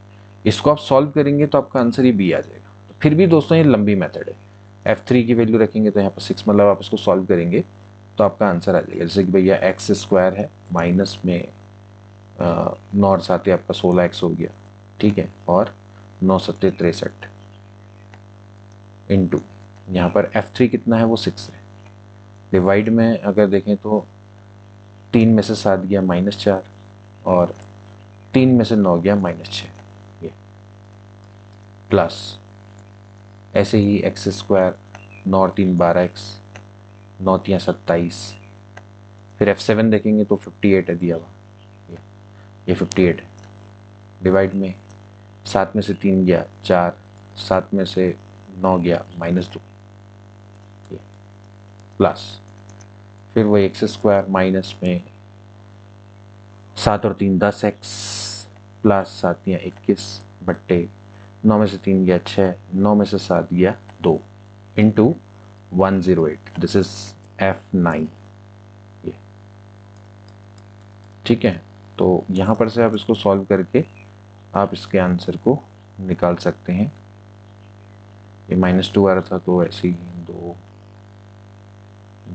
इसको आप सॉल्व करेंगे तो आपका आंसर ये बी आ जाएगा। तो फिर भी दोस्तों ये लंबी मेथड है। f3 की वैल्यू रखेंगे तो यहाँ पर 6, मतलब आप इसको सॉल्व करेंगे तो आपका आंसर आ जाएगा। जैसे कि भैया एक्स स्क्वायर है, माइनस में 9 और 7 आपका 16x हो गया, ठीक है, और 9 सत्ते 63 इंटू यहाँ पर f3 कितना है वो 6 है, डिवाइड में अगर देखें तो 3 में से 7 गया -4 और 3 में से 9 गया -6, ये प्लस ऐसे ही एक्स स्क्वायर 9 और 3 12x 9 3 27, फिर f7 देखेंगे तो 58 है दिया हुआ, ये 58 है, डिवाइड में 7 में से 3 गया 4, 7 में से 9 गया -2, ये प्लस फिर वही एक्स स्क्वायर माइनस में 7 और 3 10x प्लस 7 या 21 बट्टे 9 में से 3 गया 6, 9 में से 7 गया 2 इंटू 108, दिस इज f9, ये ठीक है। तो यहाँ पर से आप इसको सॉल्व करके आप इसके आंसर को निकाल सकते हैं। ये -2 आ रहा था तो ऐसे ही 2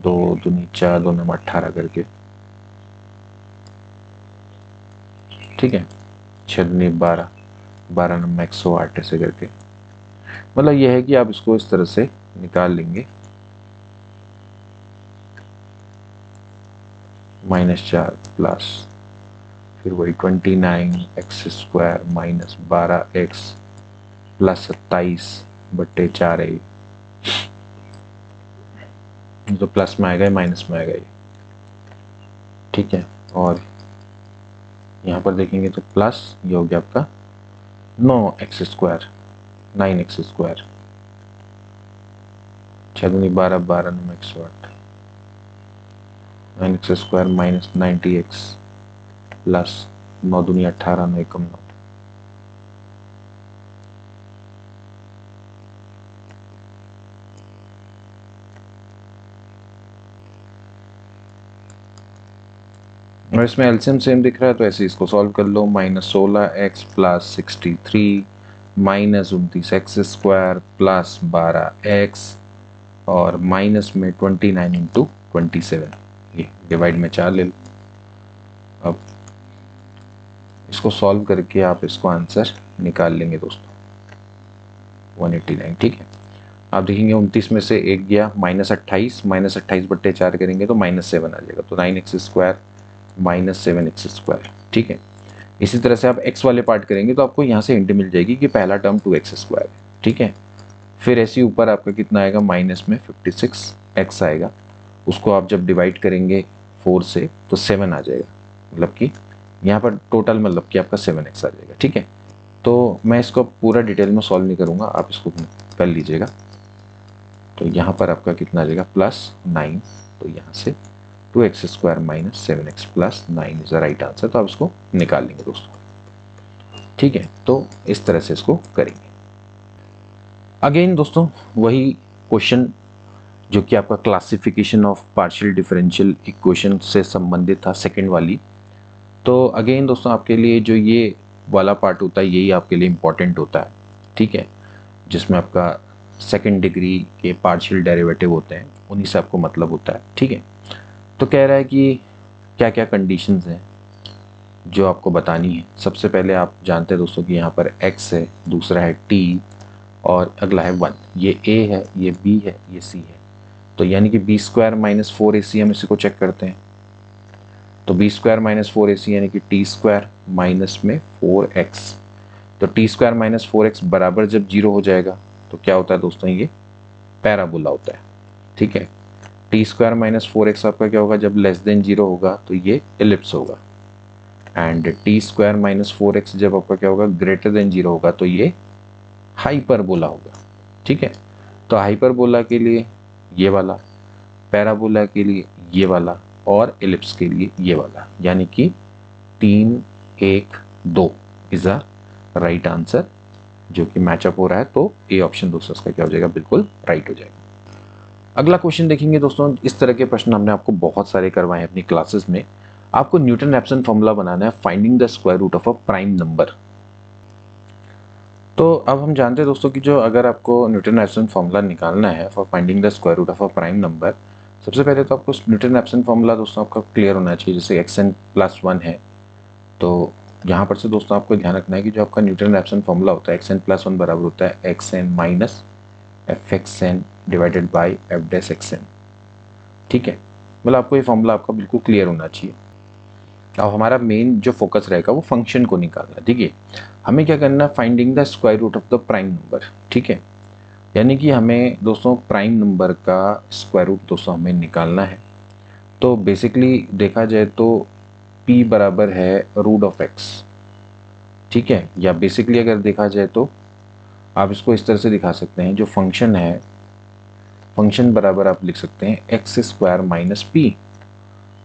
2 दूनी 4 2 नंबर 18 करके, ठीक है, 6 दूनी 12 12 नंबर 108 ऐसे करके, मतलब यह है कि आप इसको इस तरह से निकाल लेंगे। -4 प्लस फिर वही 29x square minus 12x plus 27 बट्टे 4 है, तो प्लस में आएगा माइनस में आएगा ये, ठीक है, और यहाँ पर देखेंगे तो प्लस ये हो गया आपका 9x स्क्वायर 9x स्क्वायर 6 दूनी 12 12 number 108 9x square minus 90x plus 9 दूनी 18 9 एकम 9, और इसमें एलसीएम सेम दिख रहा है तो ऐसे इसको सॉल्व कर लो। -16x plus 63 minus 29x square plus 12x और माइनस में 29 इंटू 27, ये डिवाइड में 4 ले लो। अब इसको सॉल्व करके आप इसको आंसर निकाल लेंगे दोस्तों 189, ठीक है। आप देखेंगे 29 में से 1 गया -28 बट्टे 4 करेंगे तो -7 आ जाएगा, तो 9x स्क्वायर -7x स्क्वायर, ठीक है। इसी तरह से आप x वाले पार्ट करेंगे तो आपको यहाँ से हिंट मिल जाएगी कि पहला टर्म 2x स्क्वायर है, ठीक है। फिर ऐसे ऊपर आपका कितना आएगा माइनस में 56x आएगा, उसको आप जब डिवाइड करेंगे 4 से तो 7 आ जाएगा, मतलब कि यहाँ पर टोटल मतलब कि आपका 7x आ जाएगा, ठीक है। तो मैं इसको पूरा डिटेल में सॉल्व नहीं करूँगा, आप इसको कर लीजिएगा। तो यहाँ पर आपका कितना आ जाएगा +9, तो यहाँ से 2x square minus 7x plus 9 is the right answer. तो आप इसको निकाल लेंगे दोस्तों, ठीक है। तो इस तरह से इसको करेंगे। अगेन दोस्तों वही क्वेश्चन जो कि आपका classification of partial differential equation से संबंधित था, सेकंड वाली। तो अगेन दोस्तों आपके लिए जो ये वाला पार्ट होता है यही आपके लिए इम्पोर्टेंट होता है, ठीक है, जिसमें आपका सेकंड डिग्री के पार्शियल डेरिवेटिव होते हैं, उन्हीं से आपको मतलब होता है, ठीक है। तो कह रहा है कि क्या क्या कंडीशंस हैं जो आपको बतानी है। सबसे पहले आप जानते हैं दोस्तों कि यहाँ पर x है, दूसरा है t और अगला है 1। ये a है, ये b है, ये c है। तो यानी कि b स्क्वायर माइनस 4ac हम इसी को चेक करते हैं। तो b स्क्वायर माइनस 4ac यानी कि t स्क्वायर माइनस में 4x। तो t स्क्वायर माइनस 4x बराबर जब 0 हो जाएगा तो क्या होता है दोस्तों, ये पैराबोला होता है। ठीक है, टी स्क्वायर माइनस 4x आपका क्या होगा, जब लेस देन 0 होगा तो ये एलिप्स होगा। And T square minus 4x जब आपका क्या होगा, ग्रेटर देन 0 होगा तो ये हाइपरबोला होगा। ठीक है, तो हाइपरबोला के लिए ये वाला, पैराबोला के लिए ये वाला और एलिप्स के लिए ये वाला, यानी कि 3, 1, 2 इज अ राइट आंसर जो कि मैचअप हो रहा है। तो ए ऑप्शन दोस्तों इसका क्या हो जाएगा, बिल्कुल राइट हो जाएगा। अगला क्वेश्चन देखेंगे दोस्तों। इस तरह के प्रश्न हमने आपको बहुत सारे करवाए हैं अपनी क्लासेस में। आपको न्यूटन रैप्सन फॉर्मूला बनाना है finding the square root of a prime number. तो अब हम जानते हैं दोस्तों कि जो अगर आपको न्यूटन रैप्सन फॉर्मूला निकालना है for finding the square root of a prime number, सबसे पहले तो आपको न्यूटन रैप्सन फॉर्मूला दोस्तों आपका क्लियर होना चाहिए। जैसे xn+1 है, तो यहाँ पर से दोस्तों आपको ध्यान रखना है कि जो आपका न्यूटन रैप्सन फॉर्मूला होता है xn+1 बराबर होता है xn minus fxn divided by f'(xn). ठीक है, मतलब आपको ये फॉर्मूला आपका बिल्कुल क्लियर होना चाहिए। अब हमारा मेन जो फोकस रहेगा वो फंक्शन को निकालना। ठीक है, हमें क्या करना है, finding the square root of the prime number. ठीक है, यानी कि हमें दोस्तों प्राइम नंबर का स्क्वायर रूट दोस्तों हमें निकालना है। तो बेसिकली देखा जाए तो p बराबर है रूट ऑफ x। ठीक है, या बेसिकली अगर देखा जाए तो आप इसको इस तरह से दिखा सकते हैं, जो फंक्शन है, फंक्शन बराबर आप लिख सकते हैं एक्स स्क्वायर माइनस पी।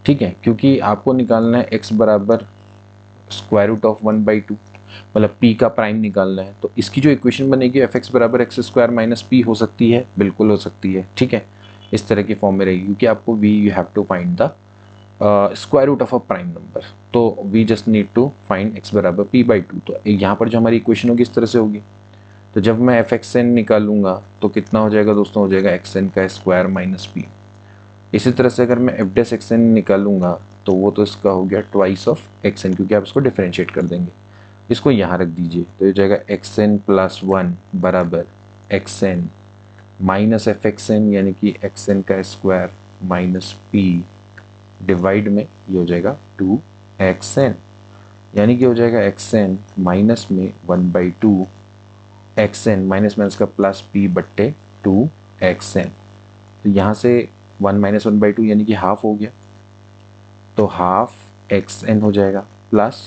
ठीक है, क्योंकि आपको निकालना है x बराबर स्क्वायर रूट ऑफ 1/2, मतलब p का प्राइम निकालना है। तो इसकी जो इक्वेशन बनेगी fx बराबर एक्स स्क्वायर माइनस पी हो सकती है, बिल्कुल हो सकती है। ठीक है, इस तरह की फॉर्म में रहेगी, क्योंकि आपको v you have to find the square root of a prime number. तो we just need to find x बराबर p/2। तो यहाँ पर जो हमारी इक्वेशन होगी इस तरह से होगी। तो जब मैं fxn निकालूंगा तो कितना हो जाएगा दोस्तों, हो जाएगा xn का स्क्वायर माइनस p। इसी तरह से अगर मैं f'(xn निकालूंगा तो वो तो इसका हो गया ट्वाइस ऑफ xn, क्योंकि आप इसको डिफरेंशिएट कर देंगे। इसको यहाँ रख दीजिए, तो ये जाएगा xn+1 बराबर xn माइनस fxn यानी कि xn का स्क्वायर माइनस p डिवाइड में ये हो जाएगा 2xn, यानी कि हो जाएगा xn माइनस में 1/2 xn माइनस का प्लस p बट्टे 2xn। तो यहाँ से 1 माइनस 1/2 यानी कि हाफ हो गया, तो हाफ xn हो जाएगा प्लस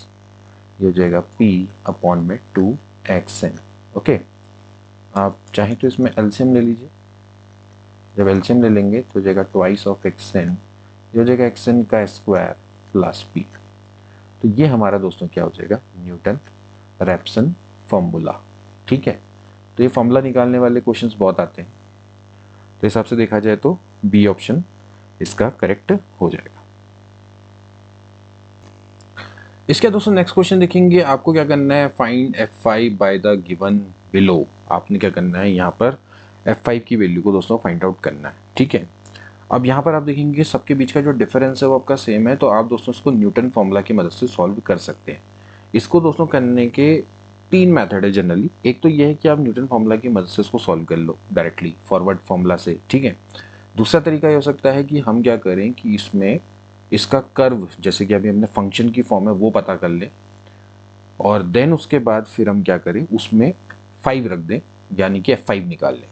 ये हो जाएगा p अपॉन में 2xn। ओके, आप चाहें तो इसमें एलसीएम ले लीजिए। जब एलसीएम ले लेंगे तो हो जाएगा ट्वाइस ऑफ xn, ये हो जाएगा xn का स्क्वायर प्लस p। तो ये हमारा दोस्तों क्या हो जाएगा, न्यूटन रैप्सन फॉर्मूला। ठीक है, तो ये फॉर्मूला निकालने वाले क्वेश्चंस बहुत आते हैं, तो हिसाब से देखा जाए तो बी ऑप्शन इसका करेक्ट हो जाएगा। इसके दोस्तों नेक्स्ट क्वेश्चन देखेंगे। आपको क्या करना है, find f5 by the given below. आपने क्या करना है, यहाँ पर f5 की वैल्यू को दोस्तों फाइंड आउट करना है। ठीक है, अब यहाँ पर आप देखेंगे कि सबके बीच का जो डिफरेंस है वो आपका सेम है, तो आप दोस्तों इसको न्यूटन फॉर्मूला की मदद से सॉल्व कर सकते हैं। इसको दोस्तों करने के 3 मेथड है जनरली। एक तो ये है कि आप न्यूटन फॉर्मूला की मदद से इसको सॉल्व कर लो डायरेक्टली फॉरवर्ड फॉर्मूला से। ठीक है, दूसरा तरीका ये हो सकता है कि हम क्या करें कि इसमें इसका कर्व, जैसे कि अभी हमने फंक्शन की फॉर्म है वो पता कर लें, और देन उसके बाद फिर हम क्या करें, उसमें 5 रख दें, यानी कि f5 निकाल लें।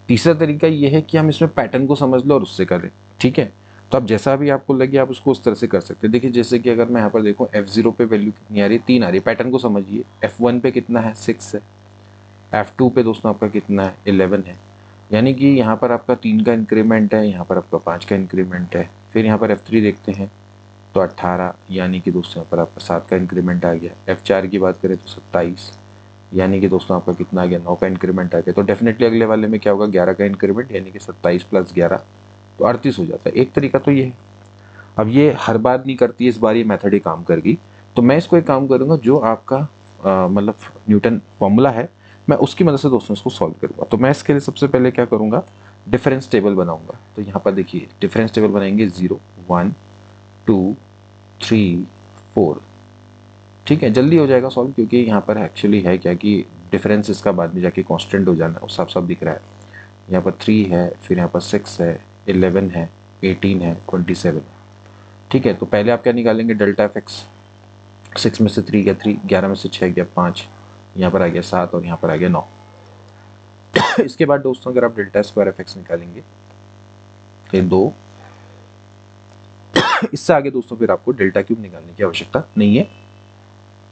तीसरा तरीका ये है कि हम इसमें पैटर्न को समझ लो और उससे करें। ठीक है, तो आप जैसा भी आपको लगे आप उसको उस तरह से कर सकते हैं। देखिए जैसे कि अगर मैं यहाँ पर देखूँ f0 पे वैल्यू कितनी आ रही है, 3 आ रही है। पैटर्न को समझिए, f1 पे कितना है, 6 है। f2 पे दोस्तों आपका कितना है, 11 है। यानी कि यहाँ पर आपका 3 का इंक्रीमेंट है, यहाँ पर आपका 5 का इंक्रीमेंट है। फिर यहाँ पर f3 देखते हैं तो 18, यानी कि दोस्तों यहाँ पर आपका 7 का इंक्रीमेंट आ गया। f4 की बात करें तो 27, यानी कि दोस्तों आपका कितना आ गया, 9 का इंक्रीमेंट आ गया। तो डेफिनेटली अगले वाले में क्या होगा, 11 का इंक्रीमेंट, यानी कि 27 + 11 तो 38 हो जाता है। एक तरीका तो ये है। अब ये हर बार नहीं करती, इस बार ये मेथड ही काम कर गई। तो मैं इसको एक काम करूँगा, जो आपका मतलब न्यूटन फॉर्मूला है मैं उसकी मदद से दोस्तों इसको सॉल्व करूँगा। तो मैं इसके लिए सबसे पहले क्या करूँगा, डिफरेंस टेबल बनाऊंगा। तो यहाँ पर देखिए डिफरेंस टेबल बनाएंगे 0 1 2 3 4। ठीक है, जल्दी हो जाएगा सॉल्व, क्योंकि यहाँ पर एक्चुअली है क्या कि डिफरेंस इसका बाद में जाके कांस्टेंट हो जाना, उस साफ दिख रहा है। यहाँ पर 3 है, फिर यहाँ पर 6 है, 11 है, 18 है, 27 है। ठीक है, तो पहले आप क्या निकालेंगे, डेल्टा एफ एक्स। 6 में से 3 गया 3, 11 में से 6 गया 5, यहाँ पर आ गया 7 और यहाँ पर आ गया 9। इसके बाद दोस्तों अगर आप डेल्टा स्क्वायर एफ एक्स निकालेंगे तो 2। इससे आगे दोस्तों फिर आपको डेल्टा क्यूब निकालने की आवश्यकता नहीं है,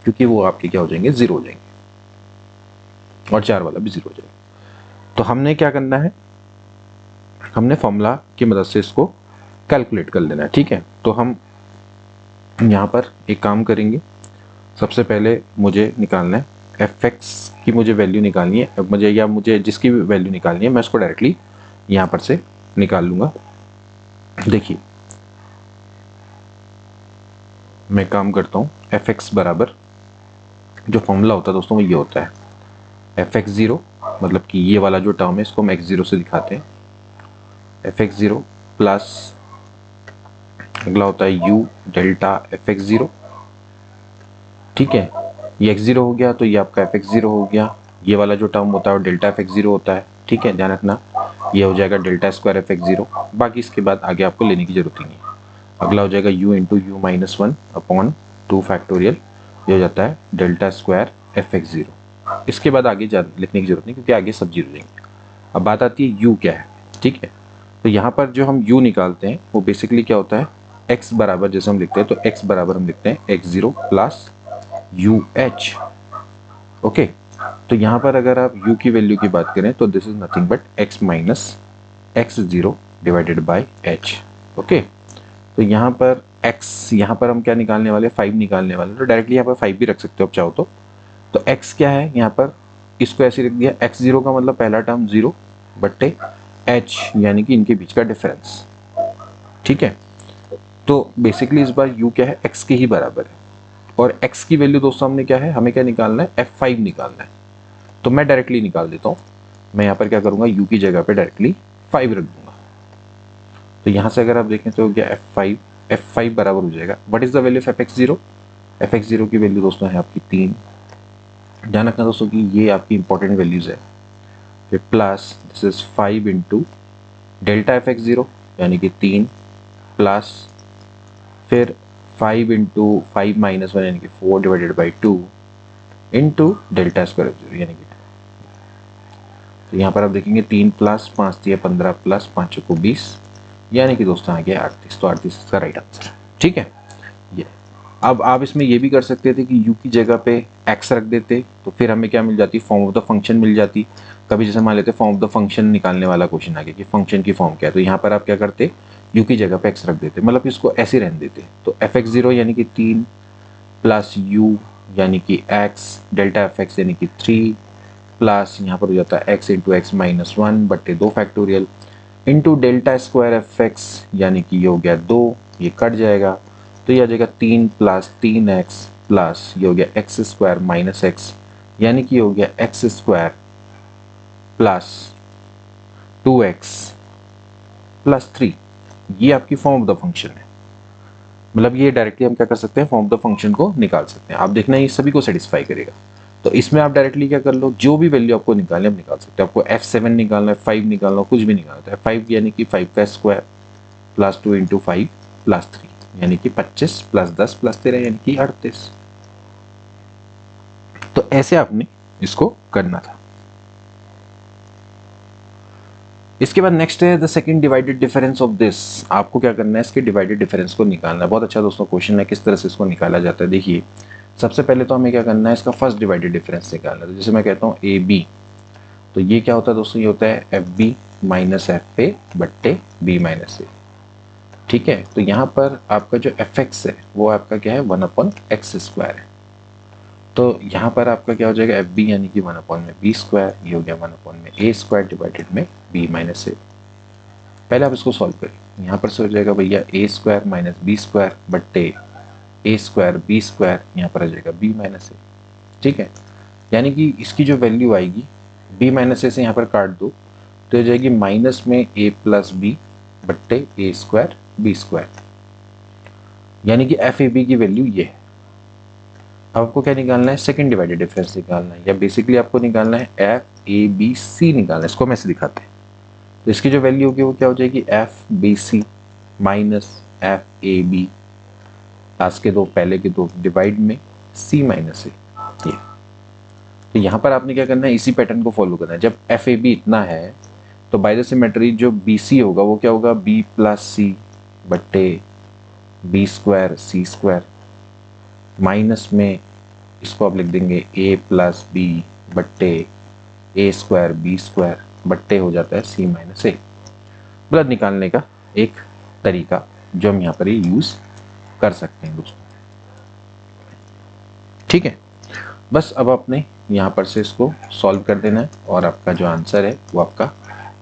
क्योंकि वो आपके क्या हो जाएंगे, 0 हो जाएंगे और 4 वाला भी 0 हो जाएगा। तो हमने क्या करना है, हमने फॉर्मूला की मदद से इसको कैलकुलेट कर लेना है। ठीक है, तो हम यहाँ पर एक काम करेंगे। सबसे पहले मुझे निकालना है एफ एक्स की, मुझे वैल्यू निकालनी है मुझे जिसकी वैल्यू निकालनी है मैं उसको डायरेक्टली यहाँ पर से निकाल लूँगा। देखिए मैं काम करता हूँ, एफ एक्स बराबर जो फॉर्मूला होता है दोस्तों वो ये होता है एफ एक्स 0, मतलब कि ये वाला जो टर्म है इसको हम x0 से दिखाते हैं। एफ एक्स 0 प्लस अगला होता है u डेल्टा एफ एक्स 0। ठीक है, ये x0 हो गया तो ये आपका एफ एक्स 0 हो गया। ये वाला जो टर्म होता है वो डेल्टा एफ एक्स 0 होता है। ठीक है, ध्यान रखना, ये हो जाएगा डेल्टा स्क्वायर एफ एक्स 0। बाकी इसके बाद आगे आपको लेने की जरूरत ही नहीं है। अगला हो जाएगा u into you minus 1 upon 2 factorial, ये हो जाता है डेल्टा स्क्वायर एफ एक्स 0। इसके बाद आगे लिखने की जरूरत नहीं, क्योंकि आगे सब 0 देंगे। अब बात आती है u क्या है। ठीक है, तो यहाँ पर जो हम u निकालते हैं वो बेसिकली क्या होता है, x बराबर जैसे हम लिखते हैं तो x बराबर हम लिखते हैं x0 प्लस UH। ओके, तो यहाँ पर अगर आप u की वैल्यू की बात करें तो this is nothing but x minus x0 divided by h। Okay, तो यहाँ पर x, यहाँ पर हम क्या निकालने वाले, 5 निकालने वाले, तो डायरेक्टली यहाँ पर 5 भी रख सकते हो आप चाहो तो x क्या है यहाँ पर, इसको ऐसे रख दिया, x0 का मतलब पहला टर्म 0 बट्टे h, यानी कि इनके बीच का डिफरेंस। ठीक है, तो बेसिकली इस बार u क्या है, x के ही बराबर है। और x की वैल्यू दोस्तों हमने क्या है, हमें क्या निकालना है, f5 निकालना है। तो मैं डायरेक्टली निकाल देता हूँ। मैं यहाँ पर क्या करूँगा, u की जगह पे डायरेक्टली 5 रख दूंगा। तो यहाँ से अगर आप देखें तो क्या f5 बराबर हो जाएगा, what is the value of fx0। fx0 की वैल्यू दोस्तों है आपकी 3। ध्यान रखना दोस्तों कि ये आपकी इंपॉर्टेंट वैल्यूज है। फिर plus this is 5 into delta fx0 यानी कि 3 प्लस फिर 5 इंटू 5 माइनस 1 यानी कि 4 divided by 2 into delta square f0 यानी कि 2। तो यहाँ पर आप देखेंगे 3 प्लस 5 दिया 15 प्लस 5 को 20, यानी कि दोस्तों आ गया 38। तो 38 इसका राइट आंसर है। ठीक है, ये अब आप इसमें ये भी कर सकते थे कि u की जगह पे x रख देते, तो फिर हमें क्या मिल जाती, फॉर्म ऑफ द फंक्शन मिल जाती। कभी जैसे मान लेते फॉर्म ऑफ द फंक्शन निकालने वाला क्वेश्चन आ गया कि फंक्शन की फॉर्म क्या है, तो यहाँ पर आप क्या करते, u की जगह पे x रख देते, मतलब इसको ऐसे रहने देते। तो fx0 यानी कि 3 प्लस u यानी कि x डेल्टा fx यानी कि 3 प्लस यहाँ पर हो जाता है x इंटू एक्स माइनस 1 बट्टे 2 factorial into delta square F x यानी कि ये हो गया 2, ये कट जाएगा तो ये आ जाएगा 3 प्लस 3x प्लस ये हो गया एक्स स्क्वायर माइनस एक्स यानी कि ये हो गया x square plus 2x plus 3। ये आपकी फॉर्म ऑफ द फंक्शन है, मतलब ये डायरेक्टली हम क्या कर सकते हैं, फॉर्म ऑफ द फंक्शन को निकाल सकते हैं। आप देखना ये सभी को सेटिस्फाई करेगा। तो इसमें आप डायरेक्टली क्या कर लो, जो भी वैल्यू आपको निकालने आप निकाल सकते हैं। आपको f7 निकालना है, 5 निकालना, कुछ भी निकालना है। 5 यानी कि 5 का स्क्वायर प्लस 2 इंटू 5 प्लस 3 यानी कि 25 प्लस 10 प्लस 13 यानी कि 38। तो ऐसे आपने इसको करना था। इसके बाद नेक्स्ट है the second divided difference of this. आपको क्या करना है, इसके डिवाइडेड डिफरेंस को निकालना है। बहुत अच्छा दोस्तों क्वेश्चन है, किस तरह से इसको निकाला जाता है। देखिए सबसे पहले तो हमें क्या करना है, इसका फर्स्ट डिवाइडेड डिफरेंस निकालना है। तो जैसे मैं कहता हूँ ए बी, तो ये क्या होता है दोस्तों, ये होता है f b minus f a बट्टे बी माइनस ए। ठीक है, तो यहाँ पर आपका जो एफ एक्स है वो आपका क्या है, 1/x स्क्वायर है। तो यहाँ पर आपका क्या हो जाएगा, एफ बी यानी कि 1/b स्क्वायर, ये हो गया 1/a स्क्वायर डिवाइडेड में b माइनस ए। पहले आप इसको सॉल्व करें। यहाँ पर से हो जाएगा भैया a square minus b square बट्टे a स्क्वायर बी स्क्वायर, यहाँ पर आ जाएगा b माइनस ए। ठीक है, यानी कि इसकी जो वैल्यू आएगी b माइनस ए से यहाँ पर काट दो तो हो जाएगी माइनस में ए प्लस बी बट्टे ए स्क्वायर बी स्क्वायर, यानी कि एफ ए बी की वैल्यू ये है। अब आपको क्या निकालना है, सेकंड डिवाइडेड डिफरेंस निकालना है, या बेसिकली आपको निकालना है एफ ए बी सी निकालना है। इसको हम ऐसे दिखाते हैं, तो इसकी जो वैल्यू होगी वो क्या हो जाएगी, f b c minus f a b, last के दो पहले के दो डिवाइड में सी माइनस ए। ये तो यहाँ पर आपने क्या करना है, इसी पैटर्न को फॉलो करना है। जब एफ ए बी इतना है तो बाय द सिमेट्री जो बी सी होगा वो क्या होगा, बी प्लस सी बट्टे B square c square, minus में इसको आप लिख देंगे ए प्लस बी बट्टे ए स्क्वायर बी स्क्वायर बट्टे हो जाता है सी माइनस ए। ब्लड निकालने का एक तरीका जो हम यहाँ पर यूज कर सकते हैं दोस्तों, ठीक है। बस अब आपने यहाँ पर से इसको सॉल्व कर देना है और आपका जो आंसर है वो आपका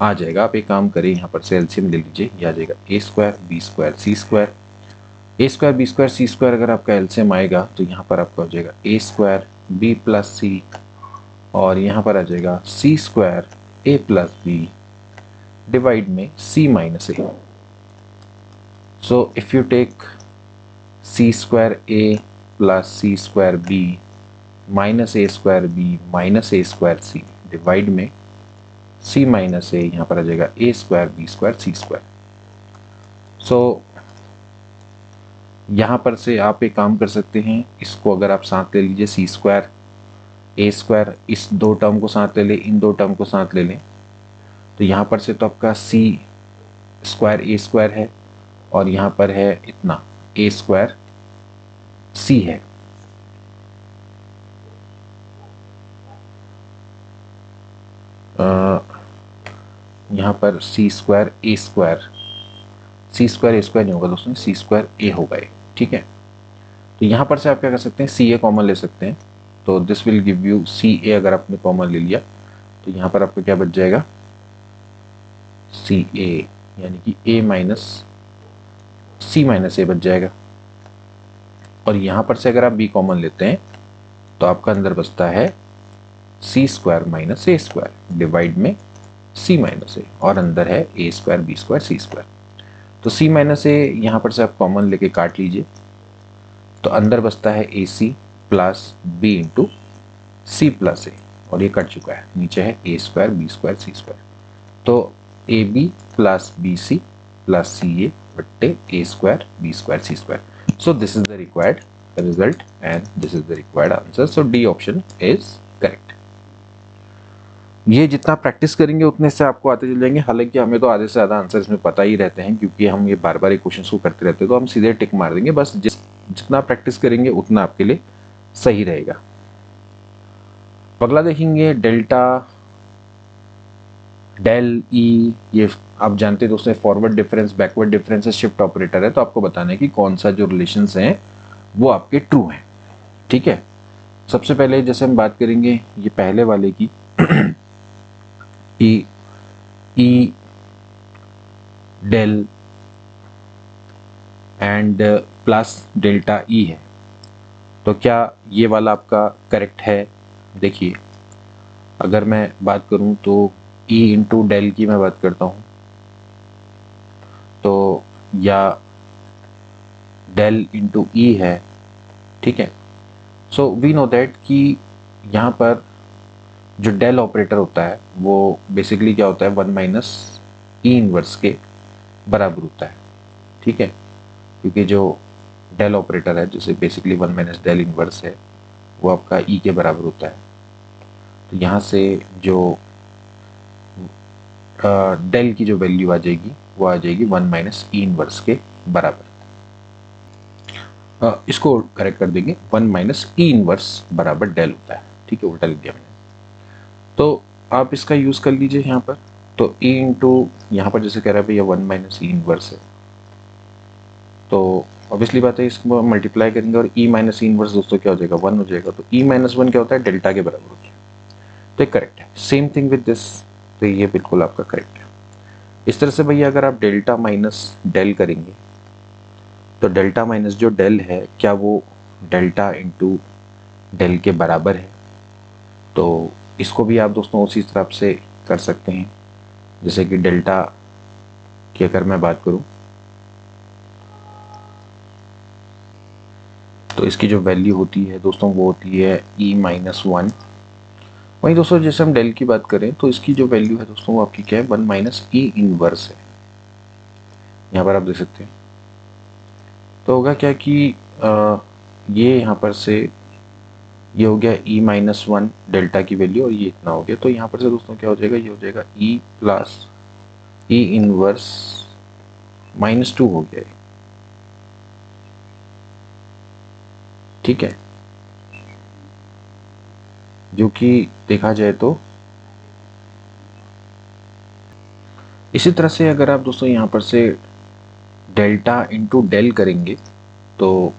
आ जाएगा। आप एक काम करें, यहाँ पर से एलसीएम ले लीजिए, ये आ जाएगा a square b square c square. A square b square c square अगर आपका एलसीएम आएगा तो यहाँ पर आपका हो जाएगा a square b plus c, और यहाँ पर आ जाएगा c square a plus b divide में c minus a. So if you take c square a plus c square b minus a square b minus a square c divide में c minus a, यहाँ पर आ जाएगा a square b square c square. So यहाँ पर से आप एक काम कर सकते हैं, इसको अगर आप साथ ले लीजिए सी स्क्वायर ए स्क्वायर, इस दो टर्म को साथ ले लें, इन दो टर्म को साथ ले लें, तो यहाँ पर से तो आपका सी स्क्वायर ए स्क्वायर है और यहाँ पर है इतना ए स्क्वायर सी है। यहाँ पर सी स्क्वायर ए स्क्वायर, सी स्क्वायर ए स्क्वायर नहीं होगा दोस्तों, सी स्क्वायर ए होगा ये, ठीक है। तो यहाँ पर से आप क्या कर सकते हैं, सी ए कॉमन ले सकते हैं, तो this will give you see ए। अगर आपने कॉमन ले लिया तो यहाँ पर आपको क्या बच जाएगा, सी ए, यानी कि ए माइनस सी माइनस ए बच जाएगा। और यहाँ पर से अगर आप बी कॉमन लेते हैं तो आपका अंदर बचता है सी square minus a square divide में सी माइनस ए, और अंदर है a square b square c square. तो सी माइनस ए यहाँ पर से आप कॉमन लेके काट लीजिए, तो अंदर बचता है a c plus b into c plus a, और ये कट चुका है, नीचे है a square b square c square. तो a b plus b c plus c a बट्टे a square b square c square. So this is the required result and this is the required answer. So D option is correct. ये जितना practice करेंगे उतने से आपको आते चल जाएंगे। हालांकि हमें तो आधे से ज़्यादा आंसर इसमें पता ही रहते हैं, क्योंकि हम ये बार बार क्वेश्चन को करते रहते हैं, तो हम सीधे टिक मार देंगे। बस जितना प्रैक्टिस करेंगे उतना आपके लिए सही रहेगा। अगला देखेंगे डेल्टा डेल ई। ये आप जानते हैं दोस्तों, फॉरवर्ड डिफरेंस बैकवर्ड डिफरेंस है, शिफ्ट ऑपरेटर है, तो आपको बताना है कि कौन सा जो रिलेशंस हैं वो आपके ट्रू हैं, ठीक है। सबसे पहले जैसे हम बात करेंगे ये पहले वाले की e del and plus delta e है, तो क्या ये वाला आपका करेक्ट है। देखिए अगर मैं बात करूं तो ई इंटू डेल की मैं बात करता हूं, तो या डेल इंटू ई है, ठीक है। सो वी नो दैट कि यहाँ पर जो डेल ऑपरेटर होता है वो बेसिकली क्या होता है, 1 माइनस ई इनवर्स के बराबर होता है, ठीक है। क्योंकि जो डेल ऑपरेटर है, जैसे बेसिकली 1 माइनस डेल इनवर्स है, वो आपका ई के बराबर होता है। तो यहाँ से जो डेल की जो वैल्यू आ जाएगी वो आ जाएगी 1 माइनस ई इनवर्स के बराबर। इसको करेक्ट कर देंगे, 1 माइनस ई इनवर्स बराबर डेल होता है, ठीक है, उल्टा लिख दिया मैंने। तो आप इसका यूज कर लीजिए यहाँ पर। तो ई इंटू यहाँ पर जैसे कह रहा है भैया 1 माइनस ई इनवर्स है, तो ऑब्वियसली बात है इसको मल्टीप्लाई करेंगे और ई माइनस ई इनवर्स दोस्तों क्या हो जाएगा, 1 हो जाएगा। तो ई माइनस 1 क्या होता है, डेल्टा के बराबर होता है, तो ये करेक्ट है। सेम थिंग विद दिस, तो ये बिल्कुल आपका करेक्ट है। इस तरह से भैया अगर आप डेल्टा माइनस डेल करेंगे तो डेल्टा माइनस जो डेल है क्या वो डेल्टा इंटू डेल के बराबर है, तो इसको भी आप दोस्तों उसी तरह से कर सकते हैं। जैसे कि डेल्टा की अगर मैं बात करूं तो इसकी जो वैल्यू होती है दोस्तों वो होती है e-1। वहीं दोस्तों जैसे हम डेल की बात करें तो इसकी जो वैल्यू है दोस्तों वो आपकी क्या है, 1 माइनस ई इनवर्स है। यहाँ पर आप देख सकते हैं। तो होगा क्या कि ये यहाँ पर से ये हो गया e-1 डेल्टा की वैल्यू और ये इतना हो गया। तो यहाँ पर से दोस्तों क्या हो जाएगा, ये हो जाएगा e प्लस ई इनवर्स -2 हो गया है। ठीक है, जो कि देखा जाए तो इसी तरह से अगर आप दोस्तों यहाँ पर से डेल्टा इंटू डेल करेंगे तो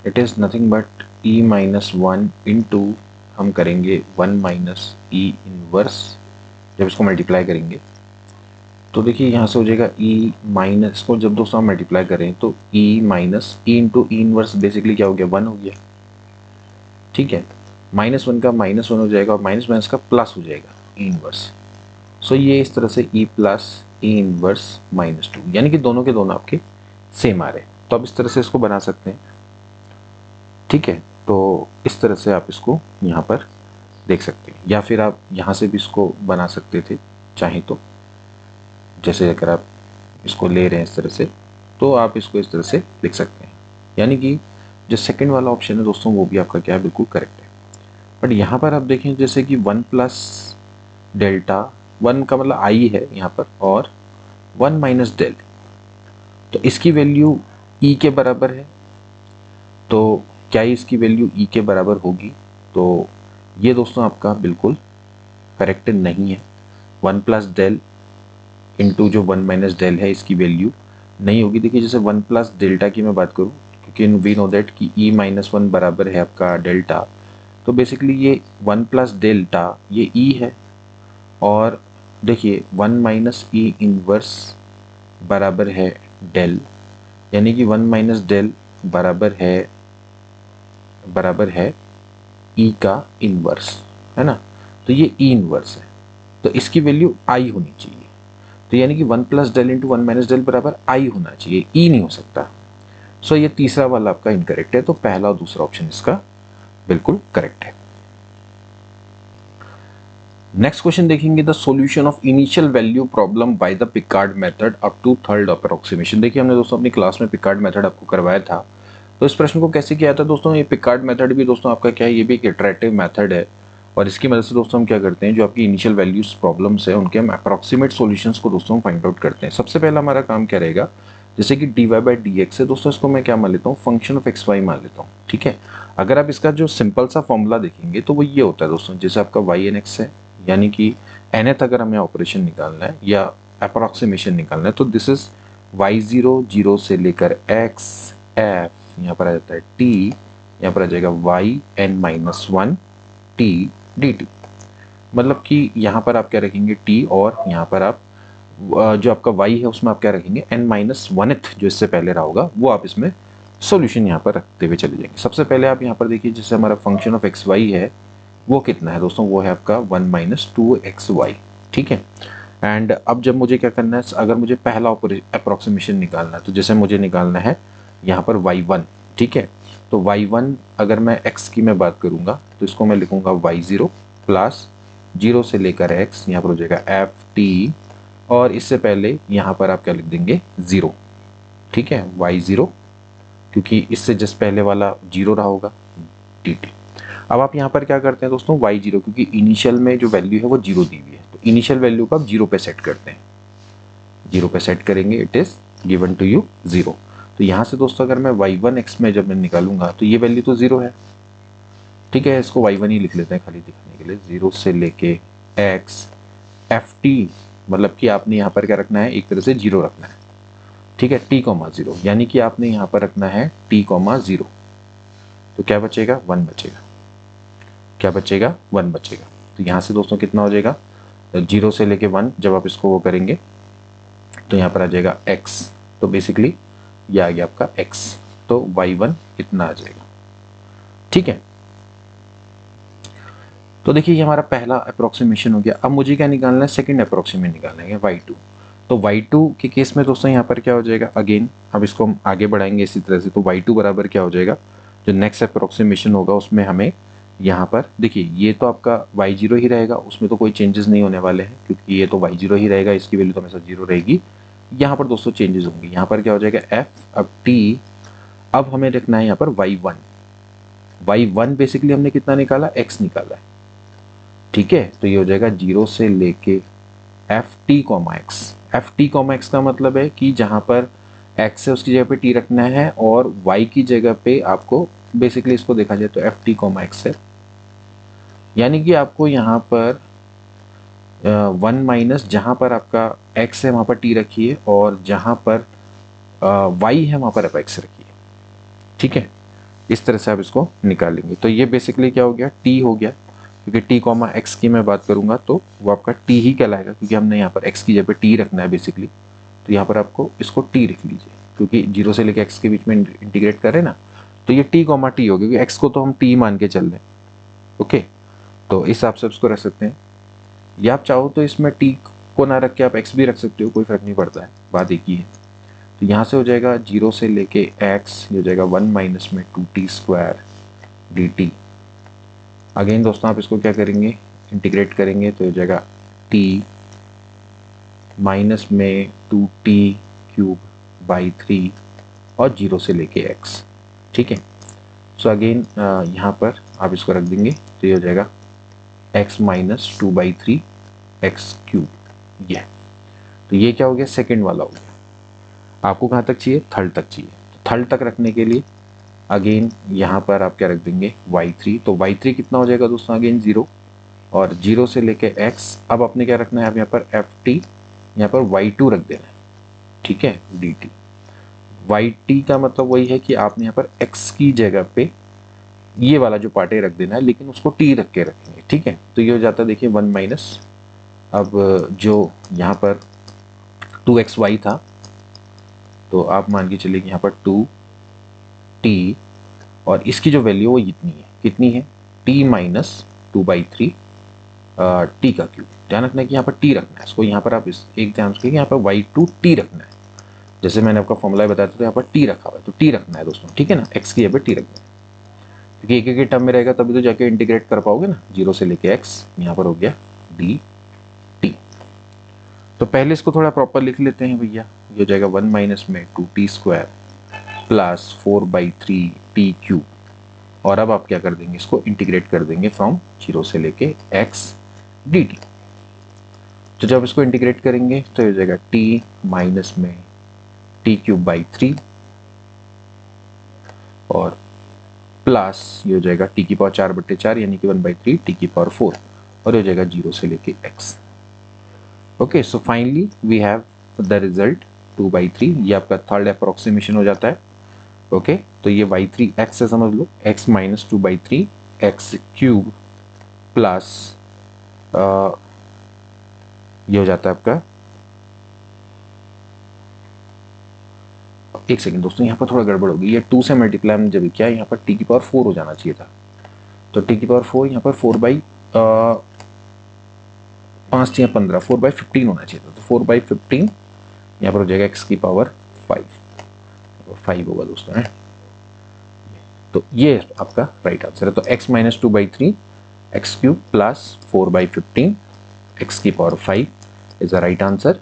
it is nothing but e-1 into हम करेंगे 1 माइनस ई इनवर्स। जब इसको मल्टीप्लाई करेंगे तो देखिए यहाँ से हो जाएगा e माइनस को जब दोस्तों हम मल्टीप्लाई करें तो e माइनस ई इंटू ई इनवर्स बेसिकली क्या हो गया, 1 हो गया। ठीक है, -1 का -1 हो जाएगा और माइनस माइनस का प्लस हो जाएगा ई इनवर्स। सो ये इस तरह से e प्लस ई इनवर्स -2, यानी कि दोनों के दोनों आपके सेम आ रहे हैं। तो आप इस तरह से इसको बना सकते हैं। ठीक है, तो इस तरह से आप इसको यहाँ पर देख सकते हैं, या फिर आप यहाँ से भी इसको बना सकते थे चाहे तो। जैसे अगर आप इसको ले रहे हैं इस तरह से तो आप इसको इस तरह से लिख सकते हैं, यानी कि जो सेकंड वाला ऑप्शन है दोस्तों वो भी आपका क्या है, बिल्कुल करेक्ट है। बट यहाँ पर आप देखें जैसे कि 1 प्लस डेल्टा, 1 का मतलब आई है यहाँ पर, और 1 माइनस डेल, तो इसकी वैल्यू ई के बराबर है। तो क्या इसकी वैल्यू ई के बराबर होगी? तो ये दोस्तों आपका बिल्कुल करेक्ट नहीं है। 1 प्लस डेल इंटू जो 1 माइनस डेल है इसकी वैल्यू नहीं होगी। देखिए जैसे 1 प्लस डेल्टा की मैं बात करूँ, क्योंकि वी नो दैट कि e-1 बराबर है आपका डेल्टा, तो बेसिकली ये 1 प्लस डेल्टा ये e है, और देखिए 1 माइनस ई इनवर्स बराबर है डेल, यानी कि 1 माइनस डेल बराबर है ई का इनवर्स, है ना। तो ये ई इनवर्स है, तो इसकी वैल्यू आई होनी चाहिए। तो यानी कि 1 plus del into 1 minus del बराबर आई होना चाहिए, ई नहीं हो सकता। सो ये तीसरा वाला आपका इनकरेक्ट है, तो पहला और दूसरा ऑप्शन इसका बिल्कुल करेक्ट है। नेक्स्ट क्वेश्चन देखेंगे, the solution of initial value problem by the Picard method up to third approximation. देखिए हमने दोस्तों अपनी क्लास में पिकार्ड मेथड आपको करवाया था। तो इस प्रश्न को कैसे किया था दोस्तों, ये पिकार्ड मेथड भी दोस्तों आपका क्या है, ये भी एक इटरेटिव मेथड है, और इसकी मदद से दोस्तों हम क्या करते हैं, जो आपकी इनिशियल वैल्यूज प्रॉब्लम्स है उनके हम अप्रोक्सीमेट सॉल्यूशंस को दोस्तों फाइंड आउट करते हैं। सबसे पहला हमारा काम क्या रहेगा, जैसे कि dy बाई डी एक्स है दोस्तों, इसको मैं क्या मान लेता हूँ, फंक्शन ऑफ एक्स वाई मान लेता हूँ। ठीक है, अगर आप इसका जो सिंपल सा फॉर्मूला देखेंगे तो वो ये होता है दोस्तों, जैसे आपका वाई एन एक्स है, यानी कि nth अगर हमें ऑपरेशन निकालना है या अप्रोक्सीमेशन निकालना है तो दिस इज y0 0 से लेकर x f, यहाँ पर आ जाता है t, यहाँ पर आ जाएगा yn-1 t dt। मतलब कि यहाँ पर आप क्या रखेंगे t, और यहाँ पर आप जो आपका y है उसमें आप क्या रखेंगे n-1th, जो इससे पहले रहा होगा वो आप इसमें सॉल्यूशन यहाँ पर रखते हुए चले जाएंगे। सबसे पहले आप यहाँ पर देखिए जैसे हमारा फंक्शन ऑफ एक्स वाई है वो कितना है दोस्तों, वो है आपका 1 माइनस 2xy। ठीक है, एंड अब जब मुझे क्या करना है, अगर मुझे पहला अप्रोक्सीमेशन निकालना है तो जैसे मुझे निकालना है यहाँ पर y1। ठीक है, तो y1 अगर मैं x की मैं बात करूंगा तो इसको मैं लिखूंगा y0 प्लस 0 से लेकर x, यहाँ पर हो जाएगा ft, और इससे पहले यहाँ पर आप क्या लिख देंगे 0। ठीक है, y0 क्योंकि इससे जस्ट पहले वाला 0 रहा होगा dt। अब आप यहाँ पर क्या करते हैं दोस्तों, y0 क्योंकि इनिशियल में जो वैल्यू है वो 0 दी हुई है, तो इनिशियल वैल्यू को आप 0 पे सेट करते हैं। 0 पे सेट करेंगे, it is given to you 0। तो यहाँ से दोस्तों अगर मैं y1x में जब मैं निकालूंगा तो ये वैल्यू तो 0 है। ठीक है, इसको y1 ही लिख लेते हैं खाली दिखाने के लिए। 0 से लेके x ft, मतलब कि आपने यहाँ पर क्या रखना है, एक तरह से 0 रखना है। ठीक है, t,0, यानी कि आपने यहाँ पर रखना है t,0। तो क्या बचेगा, 1 बचेगा। क्या बचेगा, 1 बचेगा। तो यहाँ से दोस्तों कितना हो जाएगा, 0 से लेके 1 जब आप इसको वो करेंगे तो यहाँ पर आ जाएगा x, तो बेसिकली ये आ गया आपका x, तो y1 इतना आ जाएगा। ठीक है, तो देखिए ये हमारा पहला अप्रोक्सीमेशन हो गया। अब मुझे क्या निकालना है, सेकंड अप्रोक्सीमेशन निकालना है y2। तो y2 के केस में दोस्तों यहाँ पर क्या हो जाएगा, अगेन अब इसको हम आगे बढ़ाएंगे इसी तरह से। तो y2 बराबर क्या हो जाएगा, जो नेक्स्ट अप्रोक्सीमेशन होगा उसमें हमें यहाँ पर देखिए ये तो आपका y0 ही रहेगा, उसमें तो कोई चेंजेस नहीं होने वाले हैं क्योंकि ये तो y0 ही रहेगा, इसकी वैल्यू तो हमेशा 0 रहेगी। यहाँ पर दोस्तों चेंजेस होंगे, यहाँ पर क्या हो जाएगा f, अब t, अब हमें रखना है यहाँ पर y1 बेसिकली हमने कितना निकाला, x निकाला है, ठीक है। तो ये हो जाएगा 0 से लेके ft, x का मतलब है कि जहां पर x है उसकी जगह पे t रखना है और y की जगह पे आपको बेसिकली इसको देखा जाए तो ft, x है, यानी कि आपको यहाँ पर 1 माइनस जहां पर आपका x है वहां पर t रखिए और जहां पर y है वहां पर आप x रखिए, ठीक है। इस तरह से आप इसको निकालेंगे। तो ये बेसिकली क्या हो गया, t हो गया, क्योंकि t, x की मैं बात करूंगा तो वो आपका t ही कहलाएगा क्योंकि हमने यहाँ पर x की जगह पे t रखना है बेसिकली। तो यहाँ पर आपको इसको t लिख लीजिए क्योंकि 0 से लेकर x के बीच में इंटीग्रेट करें ना, तो ये t, t हो गया क्योंकि x को तो हम t मान के चल रहे हैं, ओके। तो इस हिसाब से इसको रख सकते हैं, या आप चाहो तो इसमें t को ना रख के आप x भी रख सकते हो, कोई फर्क नहीं पड़ता है, बात एक ही है। तो यहाँ से हो जाएगा 0 से लेके x, ये हो जाएगा 1 माइनस में 2t² dt। अगेन दोस्तों आप इसको क्या करेंगे, इंटीग्रेट करेंगे तो हो जाएगा t माइनस में 2t³ और 0 से लेके x, ठीक है। सो अगेन यहाँ पर आप इसको रख देंगे तो ये हो जाएगा x माइनस 2/3 x³, ये। तो ये क्या हो गया, सेकेंड वाला हो गया। आपको कहाँ तक चाहिए, थर्ड तक चाहिए। तो थर्ड तक रखने के लिए अगेन यहाँ पर आप क्या रख देंगे, y3। तो y3 कितना हो जाएगा दोस्तों, अगेन 0 और 0 से लेके x। अब आपने क्या रखना है, आप यहाँ पर ft, यहाँ पर y2 रख देना है, ठीक है, dt। yt का मतलब वही है कि आपने यहाँ पर x की जगह पे ये वाला जो पार्ट है रख देना है, लेकिन उसको t रख के रखेंगे, ठीक है। तो ये हो जाता है देखिए 1 माइनस, अब जो यहाँ पर 2xy था तो आप मान के चलिए कि यहाँ पर 2t और इसकी जो वैल्यू वो इतनी है, कितनी है, t माइनस 2/3 t का क्यूब। ध्यान रखना है कि यहाँ पर t रखना है, इसको यहाँ पर आप इस एक ध्यान रखिए यहाँ पर y2 t रखना है, जैसे मैंने आपका फॉर्मूला बताया था तो यहाँ पर t रखा हुआ है, तो t रखना है दोस्तों, ठीक है ना, x की यहाँ पर t रखना है क्योंकि एक एक टर्म में रहेगा तभी तो जाके इंटीग्रेट कर पाओगे ना। 0 से लेके x, यहाँ पर हो गया dt। तो पहले इसको थोड़ा प्रॉपर लिख लेते हैं भैया, ये हो जाएगा 1 माइनस में 2t² प्लस 4/3 t³। और अब आप क्या कर देंगे, इसको इंटीग्रेट कर देंगे फ्रॉम 0 से लेके x dt। तो जब इसको इंटीग्रेट करेंगे तो हो जाएगा t माइनस में t³ 3 और प्लस ये हो जाएगा t⁴/4 यानी कि 1/3 t⁴ और हो जाएगा 0 से लेके x। Okay, so finally we have the result 2/3। ये आपका थर्ड अप्रोक्सीमेशन हो जाता है, ओके। तो ये y3 x से समझ लो, x माइनस 2/3 x³ प्लस ये हो जाता है आपका, एक सेकंड दोस्तों यहाँ पर थोड़ा गड़बड़ होगी, ये 2 से मल्टीप्लाई हमने जब किया यहाँ पर t⁴ हो जाना चाहिए था, तो t⁴ यहाँ पर 4/5 या 15 4/15 होना चाहिए था, तो 4/15 यहाँ पर हो जाएगा x⁵ होगा दोस्तों है। तो ये आपका राइट आंसर है। तो x minus 2/3 x³ plus 4/15 x⁵ is the right answer.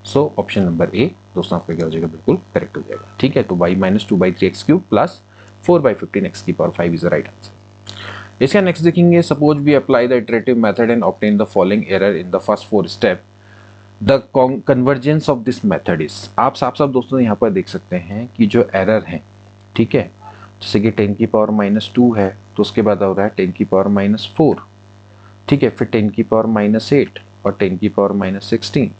So option number A दोस्तों आपका क्या हो जाएगा, बिल्कुल करेक्ट हो जाएगा, ठीक है। तो y minus 2/3 x³ plus 4/15 x⁵ is the right answer. इसका नेक्स्ट देखेंगे, suppose we apply the iterative method and obtain the following error in the first 4 step, the convergence of this method is. आप साफ दोस्तों यहाँ पर देख सकते हैं कि जो एरर है, ठीक है, जैसे कि 10⁻⁻2 है तो उसके बाद हो रहा है 10⁻⁻4, ठीक है, फिर 10⁻⁻8 और 10⁻⁻16।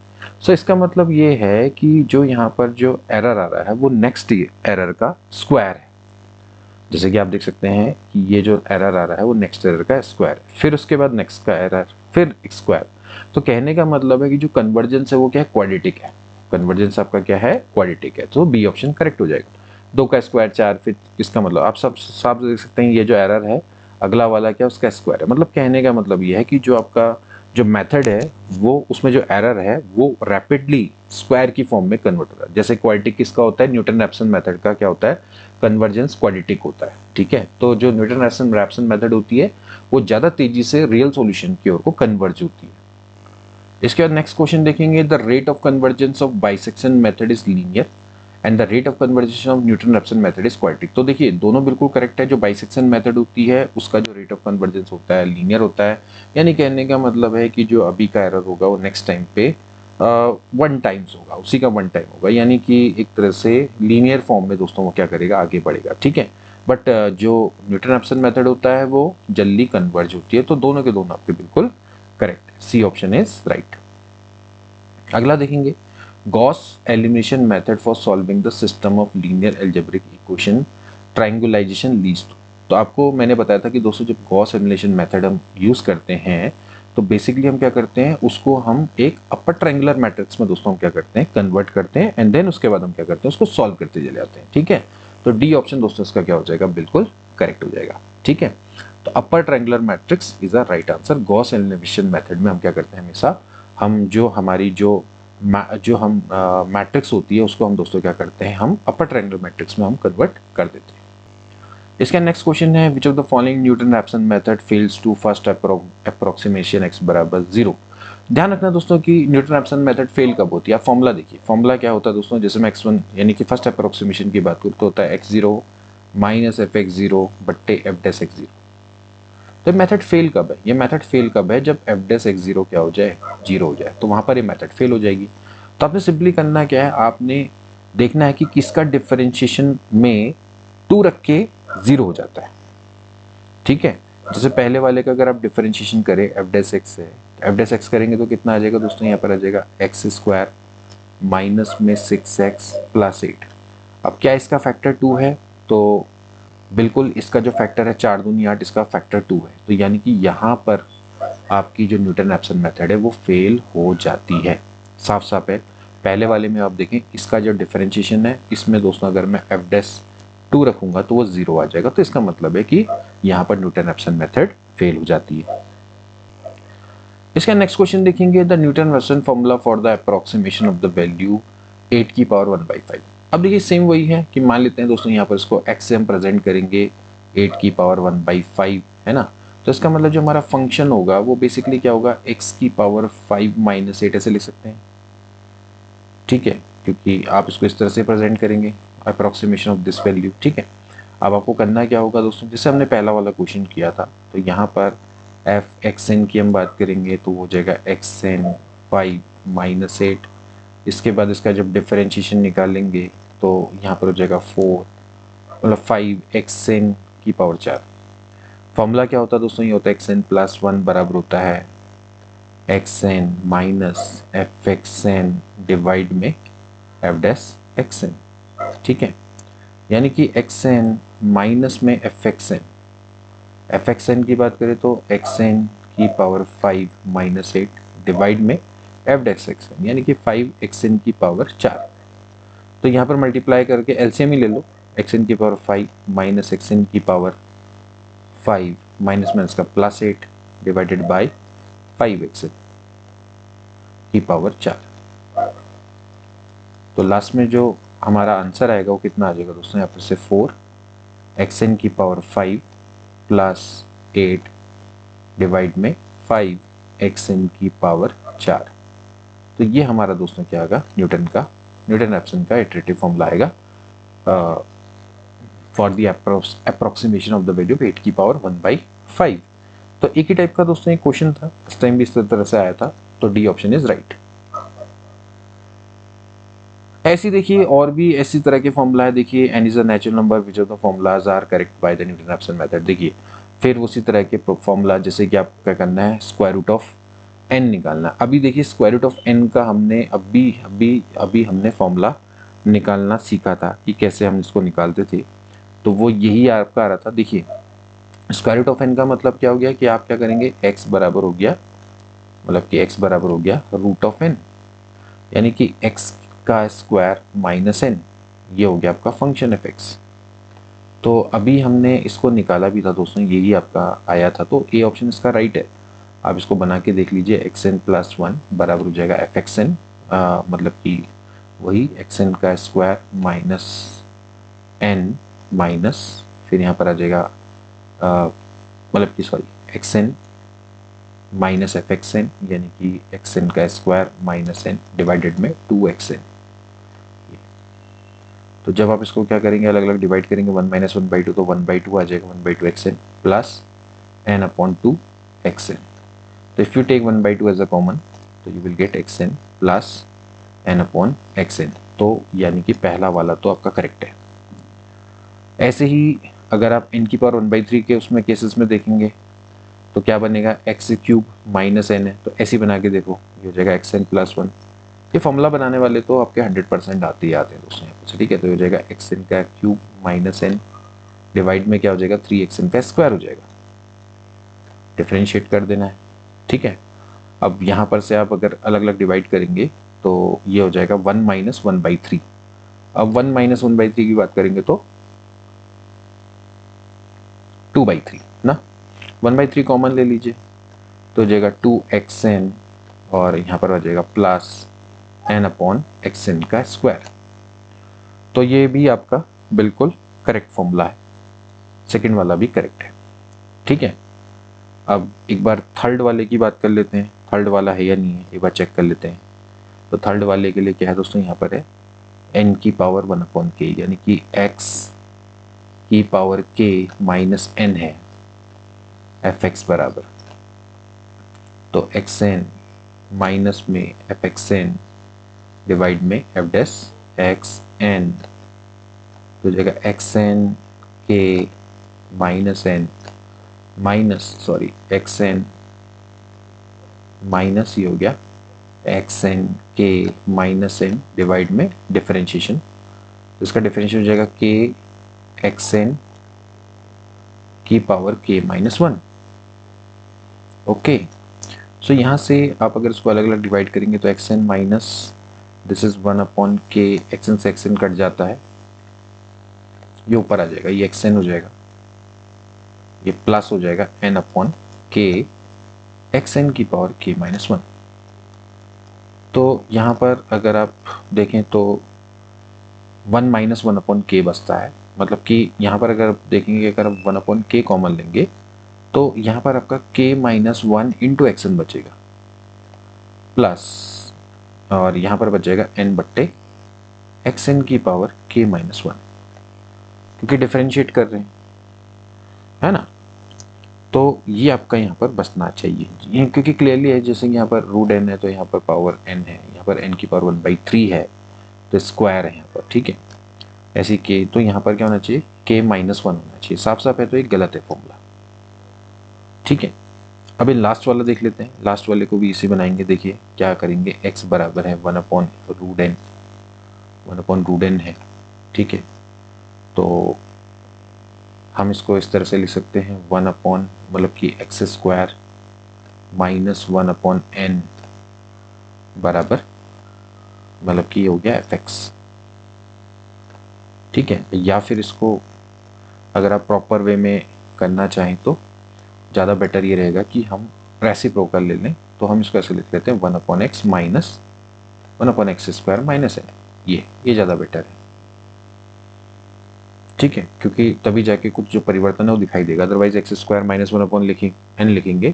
सो इसका मतलब ये है कि जो यहाँ पर जो एरर आ रहा है वो नेक्स्ट एरर का स्क्वायर है। जैसे कि आप देख सकते हैं कि ये जो एरर आ रहा है वो नेक्स्ट एरर का स्क्वायर है, फिर उसके बाद नेक्स्ट का एरर, फिर स्क्वायर। तो कहने का मतलब है कि जो कन्वर्जेंस है वो क्या है, क्वाड्रेटिक है। कन्वर्जेंस आपका क्या है, क्वाड्रेटिक है। तो बी ऑप्शन करेक्ट हो जाएगा। 2 का स्क्वायर 4, फिर इसका मतलब आप सब साफ देख सकते हैं ये जो एरर है अगला वाला क्या उसका स्क्वायर है। मतलब कहने का मतलब ये है कि जो आपका जो मेथड है वो उसमें जो एरर है वो रैपिडली स्क्वायर की फॉर्म में कन्वर्ट हो रहा है। जैसे क्वाड्रेटिक किसका होता है, न्यूटन रैप्सन मेथड का क्या होता है, कन्वर्जेंस क्वाड्रेटिक होता है। ठीक है, तो जो न्यूटन रैप्सन मेथड होती है वो ज्यादा तेजी से रियल सॉल्यूशन की ओर को कन्वर्ज होती है। इसके बाद नेक्स्ट क्वेश्चन देखेंगे, the rate of convergence of bisection method is linear and the rate of conversation of Newton Raphson method is quadratic. तो देखिए दोनों बिल्कुल करेक्ट है। जो बाइसेक्शन मेथड होती है उसका जो रेट ऑफ कन्वर्जेंस होता है लीनियर होता है, यानी कहने का मतलब है कि जो अभी का एरर होगा वो नेक्स्ट टाइम पे 1 टाइम्स होगा, उसी का 1 टाइम होगा, यानी कि एक तरह से लीनियर फॉर्म में दोस्तों वो क्या करेगा, आगे बढ़ेगा। ठीक है, बट जो न्यूटन रैप्सन मेथड होता है वो जल्दी कन्वर्ज होती है। तो दोनों के दोनों आपके बिल्कुल करेक्ट है, सी ऑप्शन इज राइट। अगला देखेंगे, Gauss elimination method for solving the system of linear algebraic equation triangularization leads to. तो आपको मैंने बताया था कि दोस्तों जब गॉस एलिमिनेशन मेथड हम यूज करते हैं तो बेसिकली हम क्या करते हैं, उसको हम एक अपर ट्रायंगुलर मैट्रिक्स में दोस्तों हम क्या करते हैं, कन्वर्ट करते हैं एंड देन उसके बाद हम क्या करते हैं, उसको सॉल्व करते चले जाते हैं। ठीक है, तो डी ऑप्शन दोस्तों इसका क्या हो जाएगा, बिल्कुल करेक्ट हो जाएगा। ठीक है, तो upper triangular matrix is a right answer. Gauss elimination method में हम क्या करते हैं, हमेशा हम जो हमारी जो हम मैट्रिक्स होती है उसको हम दोस्तों क्या करते हैं, हम अपर ट्रायंगुलर मैट्रिक्स में हम कन्वर्ट कर देते हैं। इसका नेक्स्ट क्वेश्चन है, which of the following Newton Raphson method fails to first approximation x बराबर 0। ध्यान रखना दोस्तों कि न्यूटन रैप्सन मेथड फेल कब होती है। आप फॉर्मूला देखिए, फॉर्मूला क्या होता है दोस्तों, जैसे मैं x1 यानी कि फर्स्ट अप्रोक्सीमेशन की बात करूँ तो होता है x0 माइनस fx0 बट्टे f डैश x0। तो मेथड फेल कब है, ये मेथड फेल कब है, जब f डैश x0 क्या हो जाए, 0 हो जाए, तो वहां पर ये मेथड फेल हो जाएगी। तो आपने सिंपली करना क्या है, आपने देखना है कि किसका डिफरेंशिएशन में 2 रख के 0 हो जाता है। ठीक है, जैसे पहले वाले का अगर आप डिफरेंशिएशन करें f डैश x से, f डैश x करेंगे तो कितना आ जाएगा दोस्तों, यहाँ पर आ जाएगा x स्क्वायर माइनस में 6x प्लस 8। अब क्या इसका फैक्टर 2 है, तो बिल्कुल इसका जो फैक्टर है 4 दूनी 8, इसका फैक्टर 2 है। तो यानी कि यहाँ पर आपकी जो न्यूटन रैप्सन मेथड है वो फेल हो जाती है, साफ साफ है। पहले वाले में आप देखें इसका जो डिफरेंशिएशन है इसमें दोस्तों अगर मैं f डैश 2 रखूंगा तो वो 0 आ जाएगा। तो इसका मतलब है कि यहाँ पर न्यूटन रैप्सन मेथड फेल हो जाती है। इसका नेक्स्ट क्वेश्चन देखेंगे, the Newton Raphson formula for the approximation of the value 8 की पावर 1/5। अब देखिए सेम वही है कि मान लेते हैं दोस्तों यहाँ पर इसको x से हम प्रेजेंट करेंगे 8 की पावर 1/5 है ना। तो इसका मतलब जो हमारा फंक्शन होगा वो बेसिकली क्या होगा, x की पावर 5 माइनस 8 ऐसे लिख सकते हैं। ठीक है, क्योंकि आप इसको इस तरह से प्रेजेंट करेंगे अप्रोक्सीमेशन ऑफ दिस वैल्यू। ठीक है, अब आपको करना क्या होगा दोस्तों, जैसे हमने पहला वाला क्वेश्चन किया था, तो यहाँ पर एफ एक्स एन की हम बात करेंगे तो हो जाएगा एक्स एन 5 माइनस 8। इसके बाद इसका जब डिफरेंशिएशन निकालेंगे तो यहाँ पर हो जाएगा 4 मतलब 5 एक्स एन की पावर 4। फॉर्मूला क्या होता है दोस्तों, ये होता है एक्स एन प्लस 1 बराबर होता है x n minus f x n divide में एफ डैश एक्स एन। ठीक है, यानी कि एक्स एन माइनस में एफ एक्स एन की बात करें तो एक्स एन की पावर 5 माइनस 8 डिवाइड में एफ डैश एक्स एन, यानी कि 5 एक्स एन की पावर 4। तो यहाँ पर मल्टीप्लाई करके एलसीएम ही ले लो, एक्स एन की पावर 5 माइनस एक्स एन की पावर 5 माइनस में इसका plus 8 divided by 5 x n की पावर 4। तो लास्ट में जो हमारा आंसर आएगा वो कितना आ जाएगा दोस्तों, यहाँ पर से 4 एक्स एन की पावर 5 प्लस 8 डिवाइड में 5 एक्स एन की पावर 4। तो ये हमारा दोस्तों क्या आएगा, न्यूटन रैप्सन का इटरेटिव फॉर्मूला आएगा for the approximation of the value 8 की पावर 1/5। तो एक ही टाइप का दोस्तों एक क्वेश्चन था, इस टाइम भी इस तरह से आया था, तो डी ऑप्शन इज राइट। ऐसी देखिए और भी ऐसी तरह के फॉर्मूला है, देखिए n is a natural number which of the formulas are correct by the Newton Raphson method. देखिए फिर उसी तरह के फॉर्मूला, जैसे कि आप क्या करना है, स्क्वायर रूट ऑफ n निकालना। अभी देखिए स्क्वायर रूट ऑफ n का हमने अभी हमने फॉर्मूला निकालना सीखा था कि कैसे हम इसको निकालते थे, तो वो यही आपका आ रहा था। देखिए स्क्वायर रूट ऑफ n का मतलब क्या हो गया कि आप क्या करेंगे, x बराबर हो गया, मतलब कि x बराबर हो गया रूट ऑफ n, यानी कि x का स्क्वायर माइनस n, ये हो गया आपका फंक्शन एफ एक्स। तो अभी हमने इसको निकाला भी था दोस्तों, यही आपका आया था, तो ए ऑप्शन इसका राइट है। आप इसको बना के देख लीजिए, एक्स एन प्लस वन बराबर हो जाएगा एफ एक्स एन, मतलब कि वही एक्स एन का स्क्वायर माइनस एन माइनस, फिर यहाँ पर आ जाएगा मतलब कि sorry x n minus f x n, यानी कि एक्स एन का स्क्वायर माइनस एन डिवाइडेड में 2 एक्स एन। तो जब आप इसको क्या करेंगे, अलग अलग डिवाइड करेंगे, 1 माइनस 1/2 तो 1/2 आ जाएगा, 1/2 x n plus n upon 2 x n. तो if you take 1/2 as a common तो you will get x n plus n upon x n. तो यानी कि पहला वाला तो आपका करेक्ट है। ऐसे ही अगर आप n की पावर 1/3 के उसमें केसेस में देखेंगे तो क्या बनेगा, एक्स क्यूब माइनस एन है, तो ऐसे बना के देखो, ये हो जाएगा एक्स एन प्लस वन। ये फॉर्मूला बनाने वाले तो आपके 100% आते ही आते हैं दोस्तों यहाँ पे, ठीक है। तो हो जाएगा एक्स एन का क्यूब माइनस एन डिवाइड में क्या हो जाएगा, 3 एक्स एन का स्क्वायर हो जाएगा, डिफ्रेंशिएट कर देना है, ठीक है। अब यहाँ पर से आप अगर अलग अलग डिवाइड करेंगे तो ये हो जाएगा 1 - 1/3। अब 1 - 1/3 की बात करेंगे तो 2/3 ना, 1/3 कॉमन ले लीजिए तो हो जाएगा 2 एक्स एन और यहाँ पर आ जाएगा plus n upon x n का स्क्वायर। तो ये भी आपका बिल्कुल करेक्ट फॉर्मूला है, सेकंड वाला भी करेक्ट है, ठीक है। अब एक बार थर्ड वाले की बात कर लेते हैं, थर्ड वाला है या नहीं है एक बार चेक कर लेते हैं। तो थर्ड वाले के लिए क्या है दोस्तों, यहाँ पर है एन की पावर 1/k, यानी कि एक्स की पावर k माइनस एन है, एफ एक्स बराबर, तो एक्स एन माइनस में एफ एक्स एन डिवाइड में एफ डैश एक्स एन, तो हो जाएगा x n k minus n minus sorry x n minus ही हो गया x n k minus n divide में डिफरेंशिएशन, तो इसका डिफरेंशिएशन हो जाएगा के एक्स एन की पावर k - 1। ओके, सो यहाँ से आप अगर इसको अलग अलग डिवाइड करेंगे तो x n minus this is 1/k, x n से एक्स एन कट जाता है, ये ऊपर आ जाएगा, ये एक्स एन हो जाएगा, ये प्लस हो जाएगा एन अपॉन के एक्स एन की पावर k - 1। तो यहाँ पर अगर आप देखें तो 1 - 1/k बचता है, मतलब कि यहाँ पर अगर देखेंगे अगर आप 1/k कॉमन लेंगे तो यहाँ पर आपका k - 1 इंटू एक्स एन बचेगा, प्लस और यहाँ पर बच जाएगा n बट्टे एक्स एन की पावर k - 1, क्योंकि डिफरेंशिएट कर रहे हैं, है ना। तो ये आपका यहाँ पर बचना चाहिए, ये क्योंकि क्लियरली है, जैसे यहाँ पर रूट n है तो यहाँ पर पावर n है, यहाँ पर n की पावर 1/3 है तो स्क्वायर है यहाँ पर, ठीक है। ऐसे k, तो यहाँ पर क्या होना चाहिए, k - 1 होना चाहिए, साफ साफ है तो एक गलत है फॉर्मूला, ठीक है। अभी लास्ट वाला देख लेते हैं, लास्ट वाले को भी इसी बनाएंगे। देखिए क्या करेंगे, x बराबर है 1/√n, 1/√n है, ठीक है। तो हम इसको इस तरह से लिख सकते हैं 1 अपॉन मतलब कि एक्स स्क्वायर माइनस 1/n बराबर मतलब कि हो गया एफ एक्स, ठीक है। या फिर इसको अगर आप प्रॉपर वे में करना चाहें तो ज़्यादा बेटर ये रहेगा कि हम रेसिप्रोकल ले लें, तो हम इसको ऐसे लिख लेते हैं 1/x minus 1/x square minus N, ये ज़्यादा बेटर है, ठीक है, क्योंकि तभी जाके कुछ जो परिवर्तन है वो दिखाई देगा। Otherwise x square minus 1/n लिखेंगे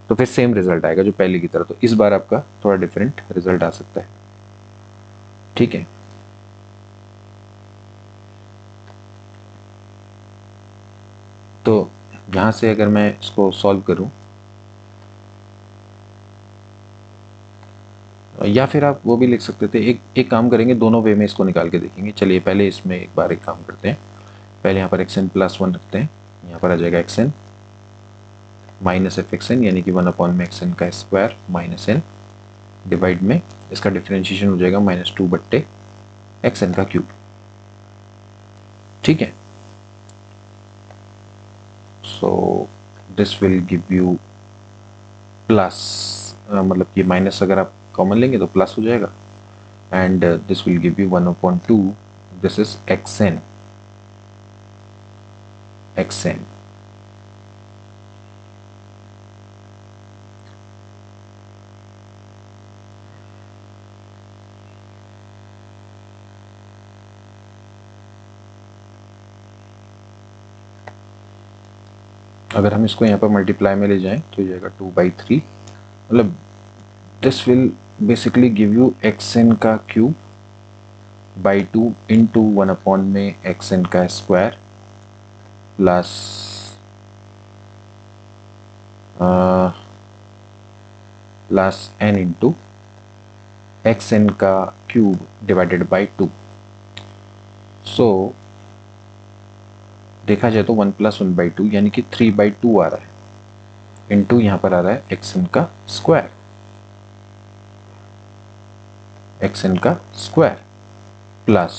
तो फिर सेम रिजल्ट आएगा जो पहले की तरह, तो इस बार आपका थोड़ा डिफरेंट रिजल्ट आ सकता है, ठीक है। तो यहां से अगर मैं इसको सॉल्व करूं, या फिर आप वो भी लिख सकते थे, एक काम करेंगे, दोनों वे में इसको निकाल के देखेंगे। चलिए पहले इसमें एक बार एक काम करते हैं, पहले यहाँ पर एक्स एन प्लस 1 रखते हैं, यहाँ पर आ जाएगा x n minus f x n, यानी कि 1/, में एक्स एन का स्क्वायर माइनस एन डिवाइड में इसका डिफरेंशिएशन हो जाएगा -2 बट्टे एक्स एन का क्यूब, ठीक है। So this will give you plus, मतलब कि माइनस अगर आप कॉमन लेंगे तो प्लस हो जाएगा, and this will give you 1/2, this is x n xn। अगर हम इसको यहाँ पर मल्टीप्लाई में ले जाएं तो ये जाएगा 2/3, मतलब this will basically give you xn का क्यूब बाई 2 इंटू 1 में xn का square plus n into xn का क्यूब डिवाइडेड बाई 2। सो देखा जाए तो 1 + 1/2 यानी कि 3/2 आ रहा है, इंटू यहां पर आ रहा है xn का square, plus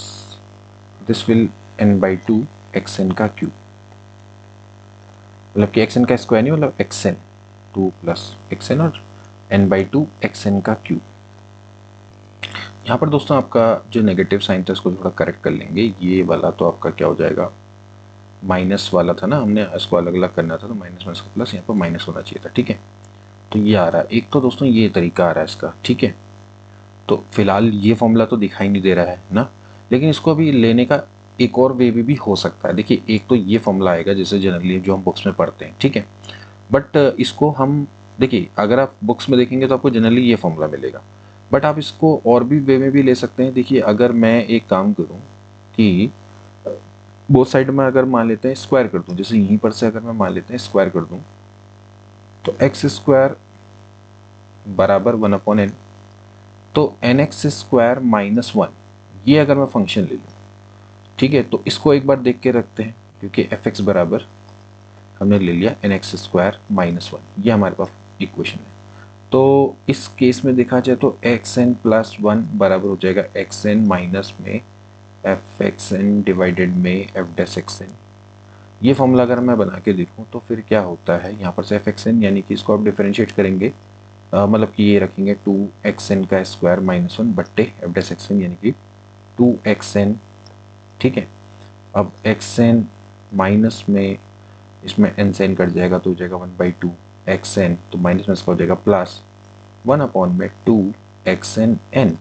this will n/2 xn का क्यूब, मतलब कि xn का स्क्वायर नहीं, मतलब xn 2 + xn और n/2 xn का क्यूब। यहाँ पर दोस्तों आपका जो नेगेटिव साइन था इसको थोड़ा करेक्ट कर लेंगे। ये वाला तो आपका क्या हो जाएगा, माइनस वाला था ना, हमने इसको अलग अलग करना था तो माइनस में इसका प्लस, यहाँ पर माइनस होना चाहिए था। ठीक है, तो ये आ रहा है। एक तो दोस्तों ये तरीका आ रहा है इसका। ठीक है, तो फिलहाल ये फॉर्मूला तो दिखाई नहीं दे रहा है ना, लेकिन इसको अभी लेने का एक और वे भी हो सकता है। देखिए, एक तो ये फॉर्मूला आएगा जैसे जनरली जो हम बुक्स में पढ़ते हैं। ठीक है, बट इसको हम देखिए, अगर आप बुक्स में देखेंगे तो आपको जनरली ये फॉर्मूला मिलेगा, बट आप इसको और भी वे में भी ले सकते हैं। देखिए, अगर मैं एक काम करूं कि बोथ साइड में अगर मान लेते हैं स्क्वायर कर दूं, जैसे यहीं पर से अगर मैं मान लेते हैं स्क्वायर कर दूं तो x² बराबर 1/n, तो nx² - 1, ये अगर मैं फंक्शन ले लूं, ठीक है, तो इसको एक बार देख के रखते हैं, क्योंकि fx बराबर हमने ले लिया nx² - 1, ये हमारे पास इक्वेशन है। तो इस केस में देखा जाए तो xn + 1 बराबर हो जाएगा xn माइनस में fxn डिवाइडेड में f'(xn)। ये फॉर्मूला अगर मैं बना के देखूं तो फिर क्या होता है, यहाँ पर से fxn यानी कि इसको आप डिफरेंशिएट करेंगे, मतलब कि ये रखेंगे 2xn का स्क्वायर - 1 बट्टे f'(xn) यानी कि 2xn। ठीक है, अब xn माइनस में इसमें n से n कट जाएगा तो हो जाएगा 1/2 xn, तो माइनस में इसका हो जाएगा प्लस 1/2 xn n,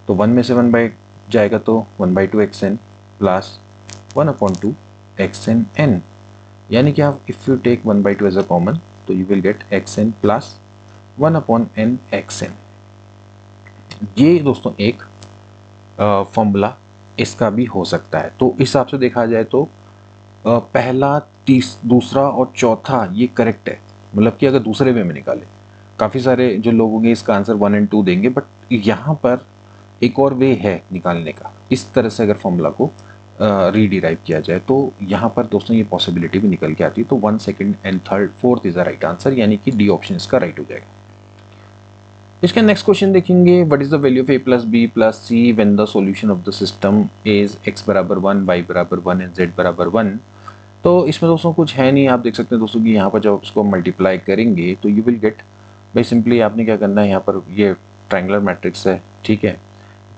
तो 1 में से 1 बाई जाएगा तो 1/2 xn प्लस 1/2 xn n, यानी कि आप if you take 1/2 as a common तो you will get xn plus 1/n xn। ये दोस्तों एक फॉर्मूला इसका भी हो सकता है। तो इस हिसाब से देखा जाए तो पहला, दूसरा और चौथा ये करेक्ट है, मतलब कि अगर दूसरे वे में निकाले, काफ़ी सारे जो लोग होंगे इसका आंसर 1 और 2 देंगे, बट यहाँ पर एक और वे है निकालने का। इस तरह से अगर फॉर्मूला को रीडिराइव किया जाए तो यहाँ पर दोस्तों ये पॉसिबिलिटी भी निकल के आती है। तो 1, 2 and 3, 4 is the right answer, यानी कि डी ऑप्शन इसका राइट हो जाएगा। इसका नेक्स्ट क्वेश्चन देखेंगे, what is the value of a + b + c when the solution of the system is x बराबर 1, y बराबर 1 एंड z बराबर 1। तो इसमें दोस्तों कुछ है नहीं, आप देख सकते हैं दोस्तों कि यहाँ पर जब इसको मल्टीप्लाई करेंगे तो यू विल गेट, भाई सिंपली आपने क्या करना है, यहाँ पर ये ट्रायंगुलर मैट्रिक्स है। ठीक है,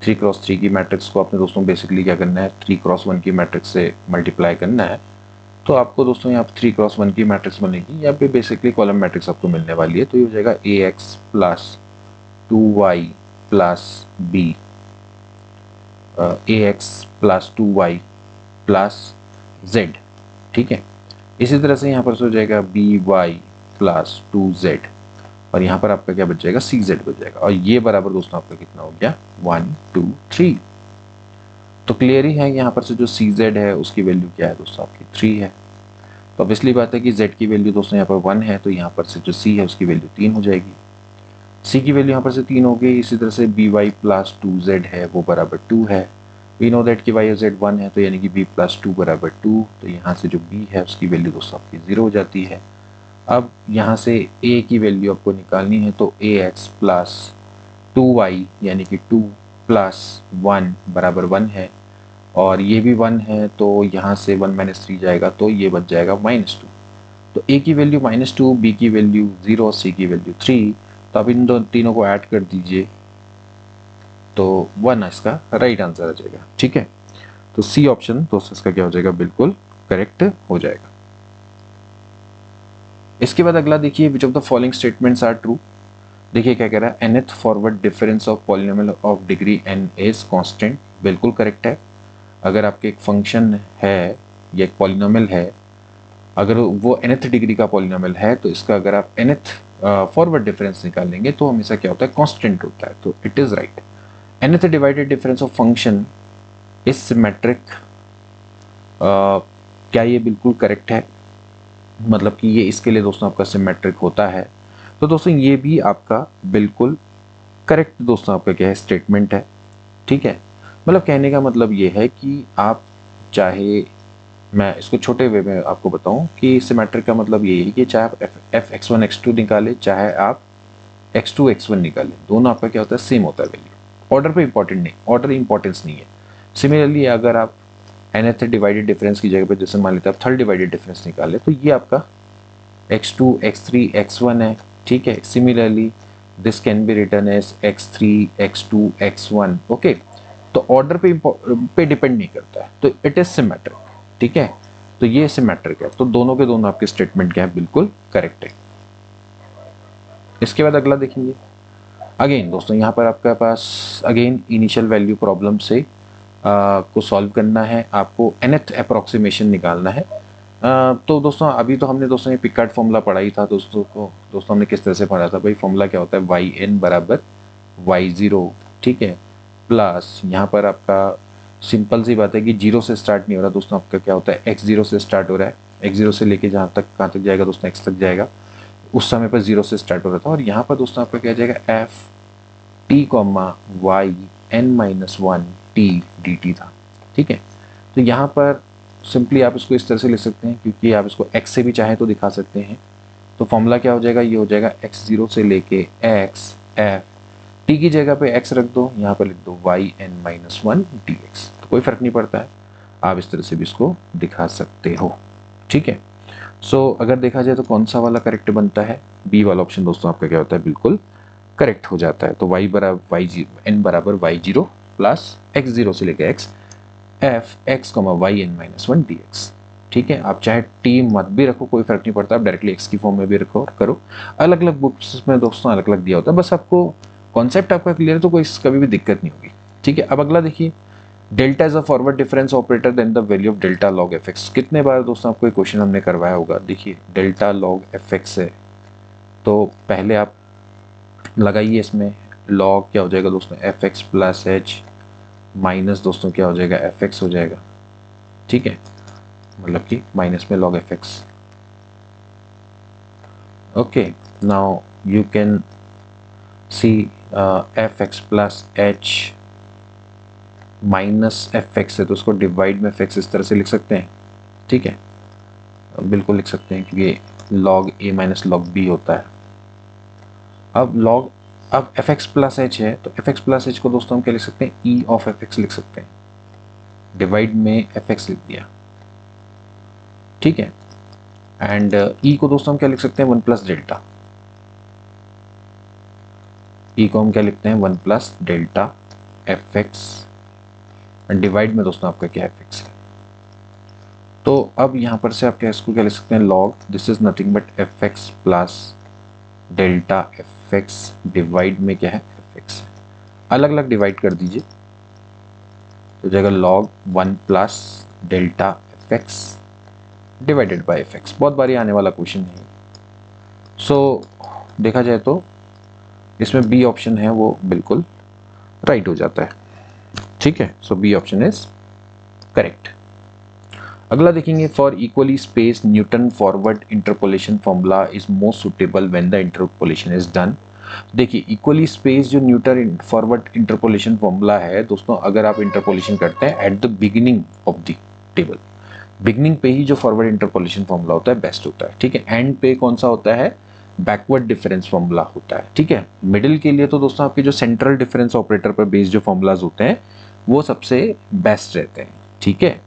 3x3 की मैट्रिक्स को आपने दोस्तों बेसिकली क्या करना है, 3x1 की मैट्रिक्स से मल्टीप्लाई करना है। तो आपको दोस्तों यहाँ पर 3x1 की मैट्रिक्स बनेगी, यहाँ पे बेसिकली कॉलम मैट्रिक्स आपको मिलने वाली है। तो ये हो जाएगा ax + 2y + b, ax + 2y + z। ठीक है, इसी तरह से यहाँ पर हो जाएगा by + 2z, और यहाँ पर आपका क्या बच जाएगा, cz बच जाएगा, और ये बराबर दोस्तों आपका कितना हो गया, 1, 2, 3। तो क्लियर ही है, यहाँ पर से जो cz है उसकी वैल्यू क्या है दोस्तों, आपकी 3 है। तो ऑब्वियसली बात है कि z की वैल्यू दोस्तों यहाँ पर 1 है, तो यहाँ पर से जो c है उसकी वैल्यू 3 हो जाएगी। c की वैल्यू यहाँ पर से 3 हो गई। इसी तरह से by + 2z है वो बराबर 2 है। वी नो दैट कि y और z 1 है, तो यानी कि b + 2 बराबर 2, तो यहाँ से जो b है उसकी वैल्यू दोस्तों आपकी 0 हो जाती है। अब यहाँ से a की वैल्यू आपको निकालनी है, तो ax + 2y यानी कि 2 + 1 बराबर 1 है, और ये भी 1 है, तो यहाँ से 1 - 3 जाएगा तो ये बच जाएगा -2। तो a की वैल्यू -2, b की वैल्यू 0, c की वैल्यू 3, तो अब इन दो तीनों को ऐड कर दीजिए तो 1 इसका राइट आंसर आ जाएगा। ठीक है, तो सी ऑप्शन दोस्तों इसका क्या हो जाएगा, बिल्कुल करेक्ट हो जाएगा। इसके बाद अगला देखिए, which of the following statements are true. देखिए क्या कह रहा है, nth forward difference of polynomial of degree n is constant, बिल्कुल करेक्ट है। अगर आपके एक फंक्शन है या एक पॉलिनोमियल है, अगर वो nth डिग्री का पॉलिनोमियल है तो इसका अगर आप nth फॉरवर्ड डिफरेंस निकालेंगे तो हमेशा क्या होता है, कांस्टेंट होता है, तो it is right. nth divided difference of function is symmetric, क्या ये बिल्कुल करेक्ट है, मतलब कि ये इसके लिए दोस्तों आपका सिमेट्रिक होता है। तो दोस्तों ये भी आपका बिल्कुल करेक्ट दोस्तों आपका क्या है, स्टेटमेंट है। ठीक है, मतलब कहने का मतलब ये है कि आप चाहे, मैं इसको छोटे वे में आपको बताऊं कि सिमेट्रिक का मतलब ये है कि चाहे आप f x one x two निकाले, चाहे आप एक्स टू एक्स वन निकाले, दोनों आपका क्या होता है, सेम होता है वैल्यू। ऑर्डर पे इंपॉर्टेंट नहीं, ऑर्डर इंपॉर्टेंस नहीं है। सिमिलरली अगर आप nth डिवाइडेड डिफरेंस की जगह पे जैसे मान लेते हैं आप थर्ड डिवाइडेड डिफरेंस निकाले, तो ये आपका x2 x3 x1 है। ठीक है, similarly this can be written as x3 x2 x1। Okay, तो ऑर्डर पे डिपेंड नहीं करता है, तो इट इज सिमेट्रिक। ठीक है, तो ये सिमेट्रिक है, तो दोनों के दोनों आपके स्टेटमेंट क्या है, बिल्कुल करेक्ट है। इसके बाद अगला देखेंगे। अगेन दोस्तों यहाँ पर आपके पास अगेन इनिशियल वैल्यू प्रॉब्लम से को सॉल्व करना है, आपको nth अप्रोक्सीमेशन निकालना है। तो दोस्तों अभी तो हमने दोस्तों ये पिकार्ड फॉर्मूला पढ़ा ही था दोस्तों हमने किस तरह से पढ़ा था भाई, फॉर्मूला क्या होता है, वाई एन बराबर वाई जीरो। ठीक है, प्लस यहाँ पर आपका सिंपल सी बात है कि जीरो से स्टार्ट नहीं हो रहा दोस्तों, आपका क्या होता है, एक्स जीरो से स्टार्ट हो रहा है। एक्स जीरो से लेके जहाँ तक कहाँ तक जाएगा दोस्तों, एक्स तक जाएगा, उस समय पर जीरो से स्टार्ट हो रहा था। और यहाँ पर दोस्तों आपका क्या जाएगा, f t comma y n minus one t d t था। ठीक है, तो यहाँ पर सिंपली आप इसको इस तरह से लिख सकते हैं, क्योंकि आप इसको x से भी चाहें तो दिखा सकते हैं। तो फॉर्मूला क्या हो जाएगा, ये हो जाएगा x जीरो से लेके x f t की जगह पे x रख दो, यहाँ पर लिख दो y n minus one d x, तो कोई फर्क नहीं पड़ता है, आप इस तरह से भी इसको दिखा सकते हो। ठीक है, सो अगर देखा जाए तो कौन सा वाला करेक्ट बनता है, बी वाला ऑप्शन दोस्तों आपका क्या होता है, बिल्कुल करेक्ट हो जाता है। तो y बराबर वाई एन बराबर y zero plus x zero से लेकर x f x comma y n minus one d x. ठीक है, आप चाहे टी मत भी रखो, कोई फर्क नहीं पड़ता, आप डायरेक्टली एक्स की फॉर्म में भी रखो और करो। अलग अलग बुक्स में दोस्तों अलग अलग दिया होता है, बस आपको कॉन्सेप्ट आपका क्लियर है तो कोई कभी भी दिक्कत नहीं होगी। ठीक है, अब अगला देखिए, delta is a forward difference operator then the value of delta log f x. कितने बार दोस्तों आपको क्वेश्चन हमने करवाया होगा। देखिए डेल्टा लॉग एफ एक्स है, तो पहले आप लगाइए इसमें लॉग क्या हो जाएगा दोस्तों, F x plus h minus दोस्तों क्या हो जाएगा, एफ एक्स हो जाएगा। ठीक है, मतलब कि माइनस में log f x. Okay, now you can see f x plus h minus f x है, तो उसको डिवाइड में एफ एक्स इस तरह से लिख सकते हैं। ठीक है, बिल्कुल लिख सकते हैं, क्योंकि लॉग ए माइनस लॉग बी होता है। अब एफ एक्स प्लस एच है, तो एफ एक्स प्लस एच को दोस्तों हम क्या लिख सकते हैं, ई ऑफ एफ एक्स लिख सकते हैं, डिवाइड में एफ एक्स लिख दिया। ठीक है, एंड ई को दोस्तों हम क्या लिख सकते हैं, वन प्लस डेल्टा। ई को हम क्या लिखते हैं, one plus delta F x, and divide में दोस्तों आपका क्या एफ एक्स है। तो अब यहां पर से आप क्या इसको क्या लिख सकते हैं, log this is nothing but F x plus delta F x divide में क्या है, एफ एक्स। अलग अलग डिवाइड कर दीजिए, तो जाएगा log one plus delta F x divided by F x. बहुत बारी आने वाला क्वेश्चन है। सो देखा जाए तो इसमें बी ऑप्शन है वो बिल्कुल राइट हो जाता है। ठीक है, सो बी ऑप्शन इज करेक्ट। अगला देखेंगे, for equally space Newton forward interpolation formula is most suitable when the interpolation is done. देखिए इक्वली स्पेस जो न्यूटन फॉरवर्ड इंटरपोलेशन फॉर्मूला है दोस्तों, अगर आप इंटरपोलेशन करते हैं at the beginning of the table, beginning पे ही जो फॉरवर्ड इंटरपोलेशन फॉर्मूला होता है बेस्ट होता है। ठीक है, एंड पे कौन सा होता है, बैकवर्ड डिफरेंस फॉर्मूला होता है। ठीक है, मिडिल के लिए तो दोस्तों आपके जो सेंट्रल डिफरेंस ऑपरेटर पर बेस्ड जो फॉर्मूलाज होते हैं वो सबसे बेस्ट रहते हैं। ठीक है,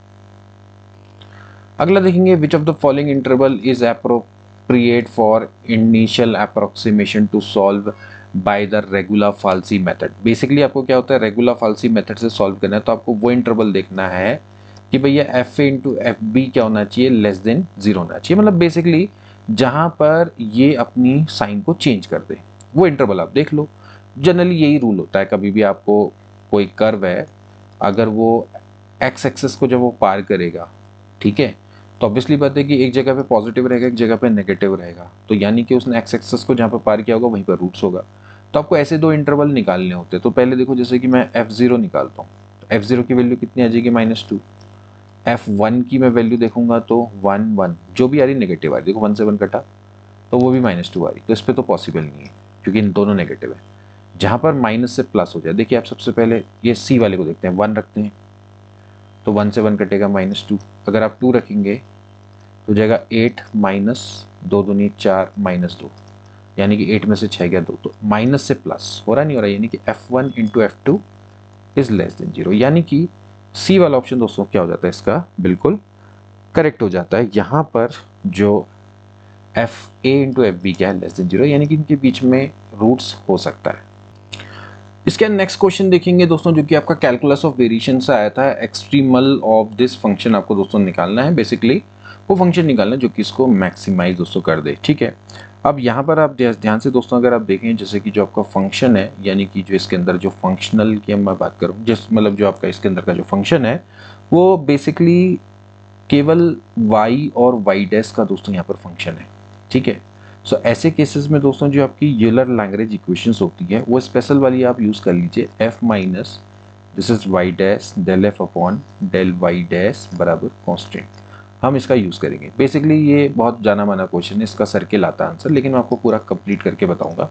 अगला देखेंगे, which of the following interval is appropriate for initial approximation to solve by the regular falsi method. Basically आपको क्या होता है, रेगुलर फाल्सी मेथड से सॉल्व करना है, तो आपको वो इंटरवल देखना है कि भैया f a into f b क्या होना चाहिए, लेस देन 0 होना चाहिए। मतलब बेसिकली जहां पर ये अपनी साइन को चेंज कर दे वो इंटरवल आप देख लो। जनरली यही रूल होता है, कभी भी आपको कोई कर्व है, अगर वो एक्स एक्सेस को जब वो पार करेगा, ठीक है, तो ऑब्वियसली बात है कि एक जगह पे पॉजिटिव रहेगा, एक जगह पे नेगेटिव रहेगा, तो यानी कि उसने एक्स एक्सेस को जहाँ पे पार किया होगा वहीं पर रूट्स होगा। तो आपको ऐसे दो इंटरवल निकालने होते हैं। तो पहले देखो, जैसे कि मैं f0 निकालता हूँ, तो f0 की वैल्यू कितनी आ जाएगी, -2। f1 की मैं वैल्यू देखूंगा तो 1 1, जो भी आ रही नेगेटिव आ रही, देखो 1 से 1 कटा तो वो भी -2 आ रही, तो इस पर तो पॉसिबल नहीं है क्योंकि इन दोनों नेगेटिव है। जहां पर माइनस से प्लस हो जाए, देखिए आप सबसे पहले ये सी वाले को देखते हैं, 1 रखते हैं तो 1 से 1 कटेगा -2। अगर आप 2 रखेंगे तो जाएगा 8 माइनस 2 दूनी 4 -2, यानी कि 8 में से 6 गया 2, तो माइनस से प्लस हो रहा नहीं हो रहा, यानी कि f1 into f2 is less than 0, यानी कि सी वाला ऑप्शन दोस्तों क्या हो जाता है, इसका बिल्कुल करेक्ट हो जाता है। यहां पर जो f a into f b क्या है, लेस देन 0, यानी कि इनके बीच में रूट्स हो सकता है। इसके नेक्स्ट क्वेश्चन देखेंगे दोस्तों, जो कि आपका कैलकुलस ऑफ वेरिएशन से आया था। एक्सट्रीमल ऑफ दिस फंक्शन आपको दोस्तों निकालना है, बेसिकली वो फंक्शन निकालना है जो कि इसको मैक्सिमाइज दोस्तों कर दे, ठीक है। अब यहाँ पर आप ध्यान से दोस्तों अगर आप देखें, जैसे कि जो आपका फंक्शन है, यानी कि जो इसके अंदर जो फंक्शनल की मैं बात करूँ, जिस मतलब जो आपका इसके अंदर का जो फंक्शन है वो बेसिकली केवल y और y डैश का दोस्तों यहाँ पर फंक्शन है, ठीक है। सो ऐसे केसेस में दोस्तों जो आपकी यूलर लैग्रेंज इक्वेशंस होती है वो स्पेशल वाली आप यूज कर लीजिए, f minus this is y dash del f upon del y dash बराबर कांस्टेंट, हम इसका यूज करेंगे। बेसिकली ये बहुत जाना माना क्वेश्चन है, इसका सर्किल आता है आंसर, लेकिन मैं आपको पूरा कंप्लीट करके बताऊंगा।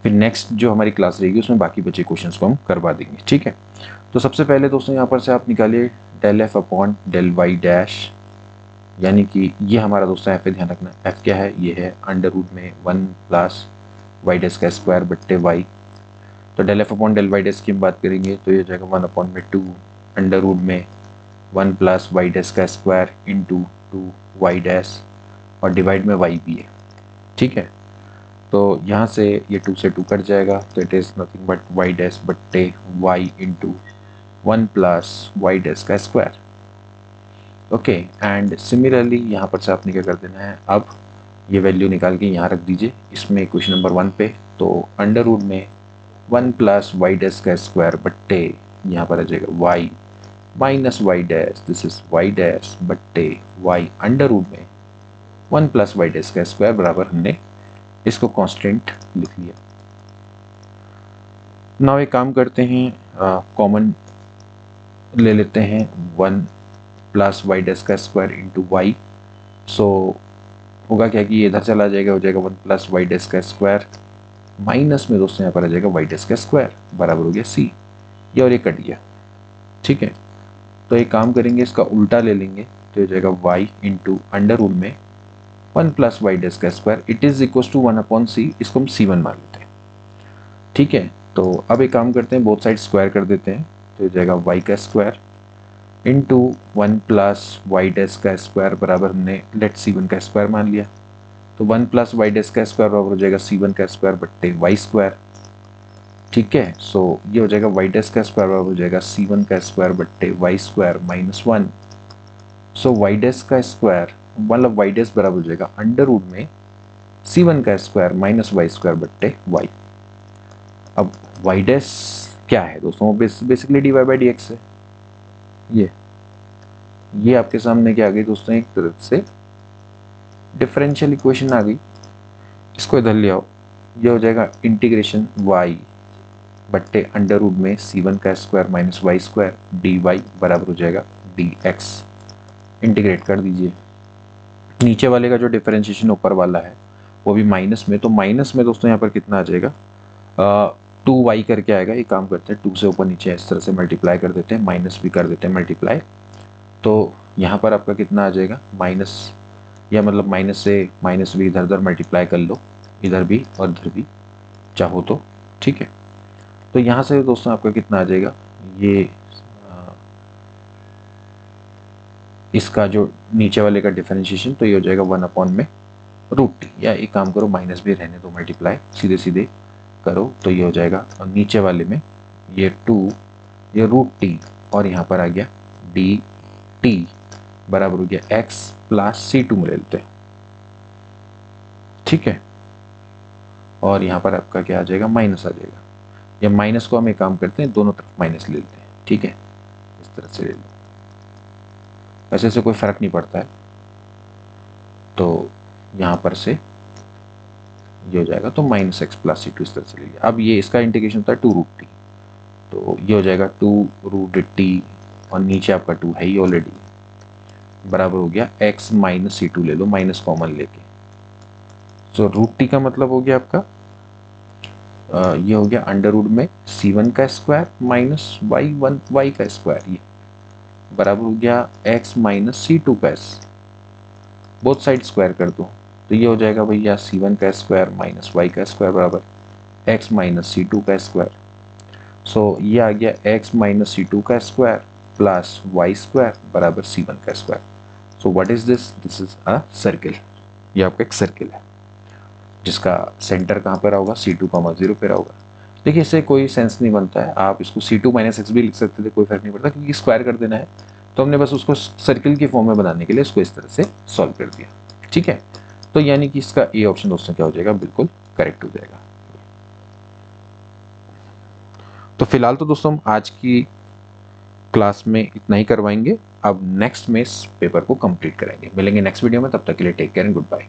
फिर नेक्स्ट जो हमारी क्लास रहेगी उसमें बाकी बचे क्वेश्चंस को हम करवा देंगे, ठीक है। तो सबसे पहले दोस्तों यहाँ पर से आप निकालिए del f upon del y dash, यानी कि ये हमारा दोस्तों यहाँ पे ध्यान रखना, f क्या है, ये है अंडर रूट में 1 प्लस वाई डैश का स्क्वायर बट्टे y। तो del f upon del y dash की हम बात करेंगे तो ये हो जाएगा 1 अपॉन में 2 अंडर रूट में 1 प्लस वाई डैश का स्क्वायर इंटू 2 वाई डैश, और डिवाइड में y भी है, ठीक है। तो यहाँ से ये 2 से 2 कट जाएगा, तो it is nothing but y dash बट्टे y into 1 plus y dash का स्क्वायर, ओके। एंड सिमिलरली यहाँ पर से आपने क्या कर देना है, अब ये वैल्यू निकाल के यहाँ रख दीजिए इसमें क्वेश्चन नंबर 1 पे। तो अंडर रूट में 1 प्लस वाई डैश का स्क्वायर बट्टे यहाँ पर आ जाएगा y minus y dash, this is y dash बट्टे y अंडर रूट में 1 प्लस वाई डैश का स्क्वायर बराबर हमने इसको कांस्टेंट लिख लिया। नाउ एक काम करते हैं, कॉमन ले लेते हैं 1 प्लस वाई डैश का स्क्वायर इंटू वाई। सो होगा क्या कि ये इधर चला जाएगा, हो जाएगा 1 प्लस वाई डैश का स्क्वायर माइनस में दोस्तों यहाँ पर आ जाएगा वाई डैश का स्क्वायर बराबर हो गया सी, ये और ये कट गया, ठीक है। तो एक काम करेंगे, इसका उल्टा ले लेंगे, तो हो जाएगा वाई इंटू अंडर रूट में 1 प्लस वाई डैश का square it is equal to 1 upon c, इसको हम C1 मान लेते हैं, ठीक है। तो अब एक काम करते हैं, बोथ साइड स्क्वायर कर देते हैं, तो हो जाएगा वाई का square into 1 plus y dash का स्क्वायर बराबर हमने लेट C1 का स्क्वायर मान लिया। तो 1 प्लस वाई डैश का स्क्वायर बराबर हो जाएगा C1 का स्क्वायर बट्टे वाई स्क्वायर, ठीक है। सो ये हो जाएगा वाई डैश का स्क्वायर बराबर हो जाएगा C1 का स्क्वायर बट्टे वाई स्क्वायर माइनस 1। सो वाई डैश का स्क्वायर मतलब वाई डैश बराबर हो जाएगा अंडर रूट में C1 का स्क्वायर माइनस वाई स्क्वायर बट्टे वाई। अब वाई डैश क्या है दोस्तों, basically dy by d x है। ये आपके सामने क्या आ गई दोस्तों, एक तरफ से डिफरेंशियल इक्वेशन आ गई, इसको इधर ले आओ, ये हो जाएगा इंटीग्रेशन y बट्टे अंडर रूट में C1 का square minus y square dy बराबर हो जाएगा dx। इंटीग्रेट कर दीजिए, नीचे वाले का जो डिफरेंशिएशन ऊपर वाला है वो भी माइनस में, तो माइनस में दोस्तों यहाँ पर कितना आ जाएगा 2y करके आएगा। एक काम करते हैं 2 से ऊपर नीचे इस तरह से मल्टीप्लाई कर देते हैं, माइनस भी कर देते हैं मल्टीप्लाई, तो यहाँ पर आपका कितना आ जाएगा माइनस, या मतलब माइनस से माइनस भी इधर उधर मल्टीप्लाई कर लो, इधर भी और इधर भी चाहो तो, ठीक है। तो यहाँ से दोस्तों आपका कितना आ जाएगा, ये इसका जो नीचे वाले का डिफरेंशिएशन, तो ये हो जाएगा 1 अपॉन में रूट टी, या एक काम करो माइनस भी रहने दो, मल्टीप्लाई सीधे सीधे करो, तो ये हो जाएगा, और नीचे वाले में ये 2 ये रूट टी और यहाँ पर आ गया डी टी बराबर हो गया x प्लस C2 में ले लेते हैं, ठीक है। और यहाँ पर आपका क्या आ जाएगा, माइनस आ जाएगा, या माइनस को हम एक काम करते हैं, दोनों तरफ माइनस ले लेते हैं, ठीक है, इस तरह से ले लो, ऐसे से कोई फर्क नहीं पड़ता है। तो यहाँ पर से ये हो जाएगा, तो माइनस एक्स प्लस C2 इस तरह से ले लिया। अब ये इसका इंटीग्रेशन होता है 2 रूट टी, तो ये हो जाएगा 2 रूट टी, और नीचे आपका 2 है ही ऑलरेडी, बराबर हो गया x माइनस C2 ले लो, माइनस कॉमन लेके। सो रूट टी का मतलब हो गया आपका ये हो गया अंडर रूट में C1 का स्क्वायर माइनस y का स्क्वायर, ये बराबर हो गया x माइनस C2 का s, बोथ साइड स्क्वायर कर दो, तो ये हो जाएगा भैया C1 का स्क्वायर माइनस y का स्क्वायर बराबर x माइनस C2 का स्क्वायर। सो ये आ गया x माइनस C2 का स्क्वायर प्लस y स्क्वायर बराबर C1 का square. So what is this, this is a circle, ये आपका एक सर्किल है जिसका सेंटर कहाँ पर होगा, C2 0 पे होगा। देखिए इससे कोई सेंस नहीं बनता है, आप इसको C2 माइनस एक्स भी लिख सकते थे, कोई फर्क नहीं पड़ता, क्योंकि स्क्वायर कर देना है, तो हमने बस उसको सर्किल की फॉर्म में बनाने के लिए इसको इस तरह से सॉल्व कर दिया, ठीक है। तो यानी कि इसका ए ऑप्शन दोस्तों क्या हो जाएगा, बिल्कुल करेक्ट हो जाएगा। तो फिलहाल तो दोस्तों हम आज की क्लास में इतना ही करवाएंगे, अब नेक्स्ट में इस पेपर को कंप्लीट करेंगे। मिलेंगे नेक्स्ट वीडियो में, तब तक के लिए take care and good bye.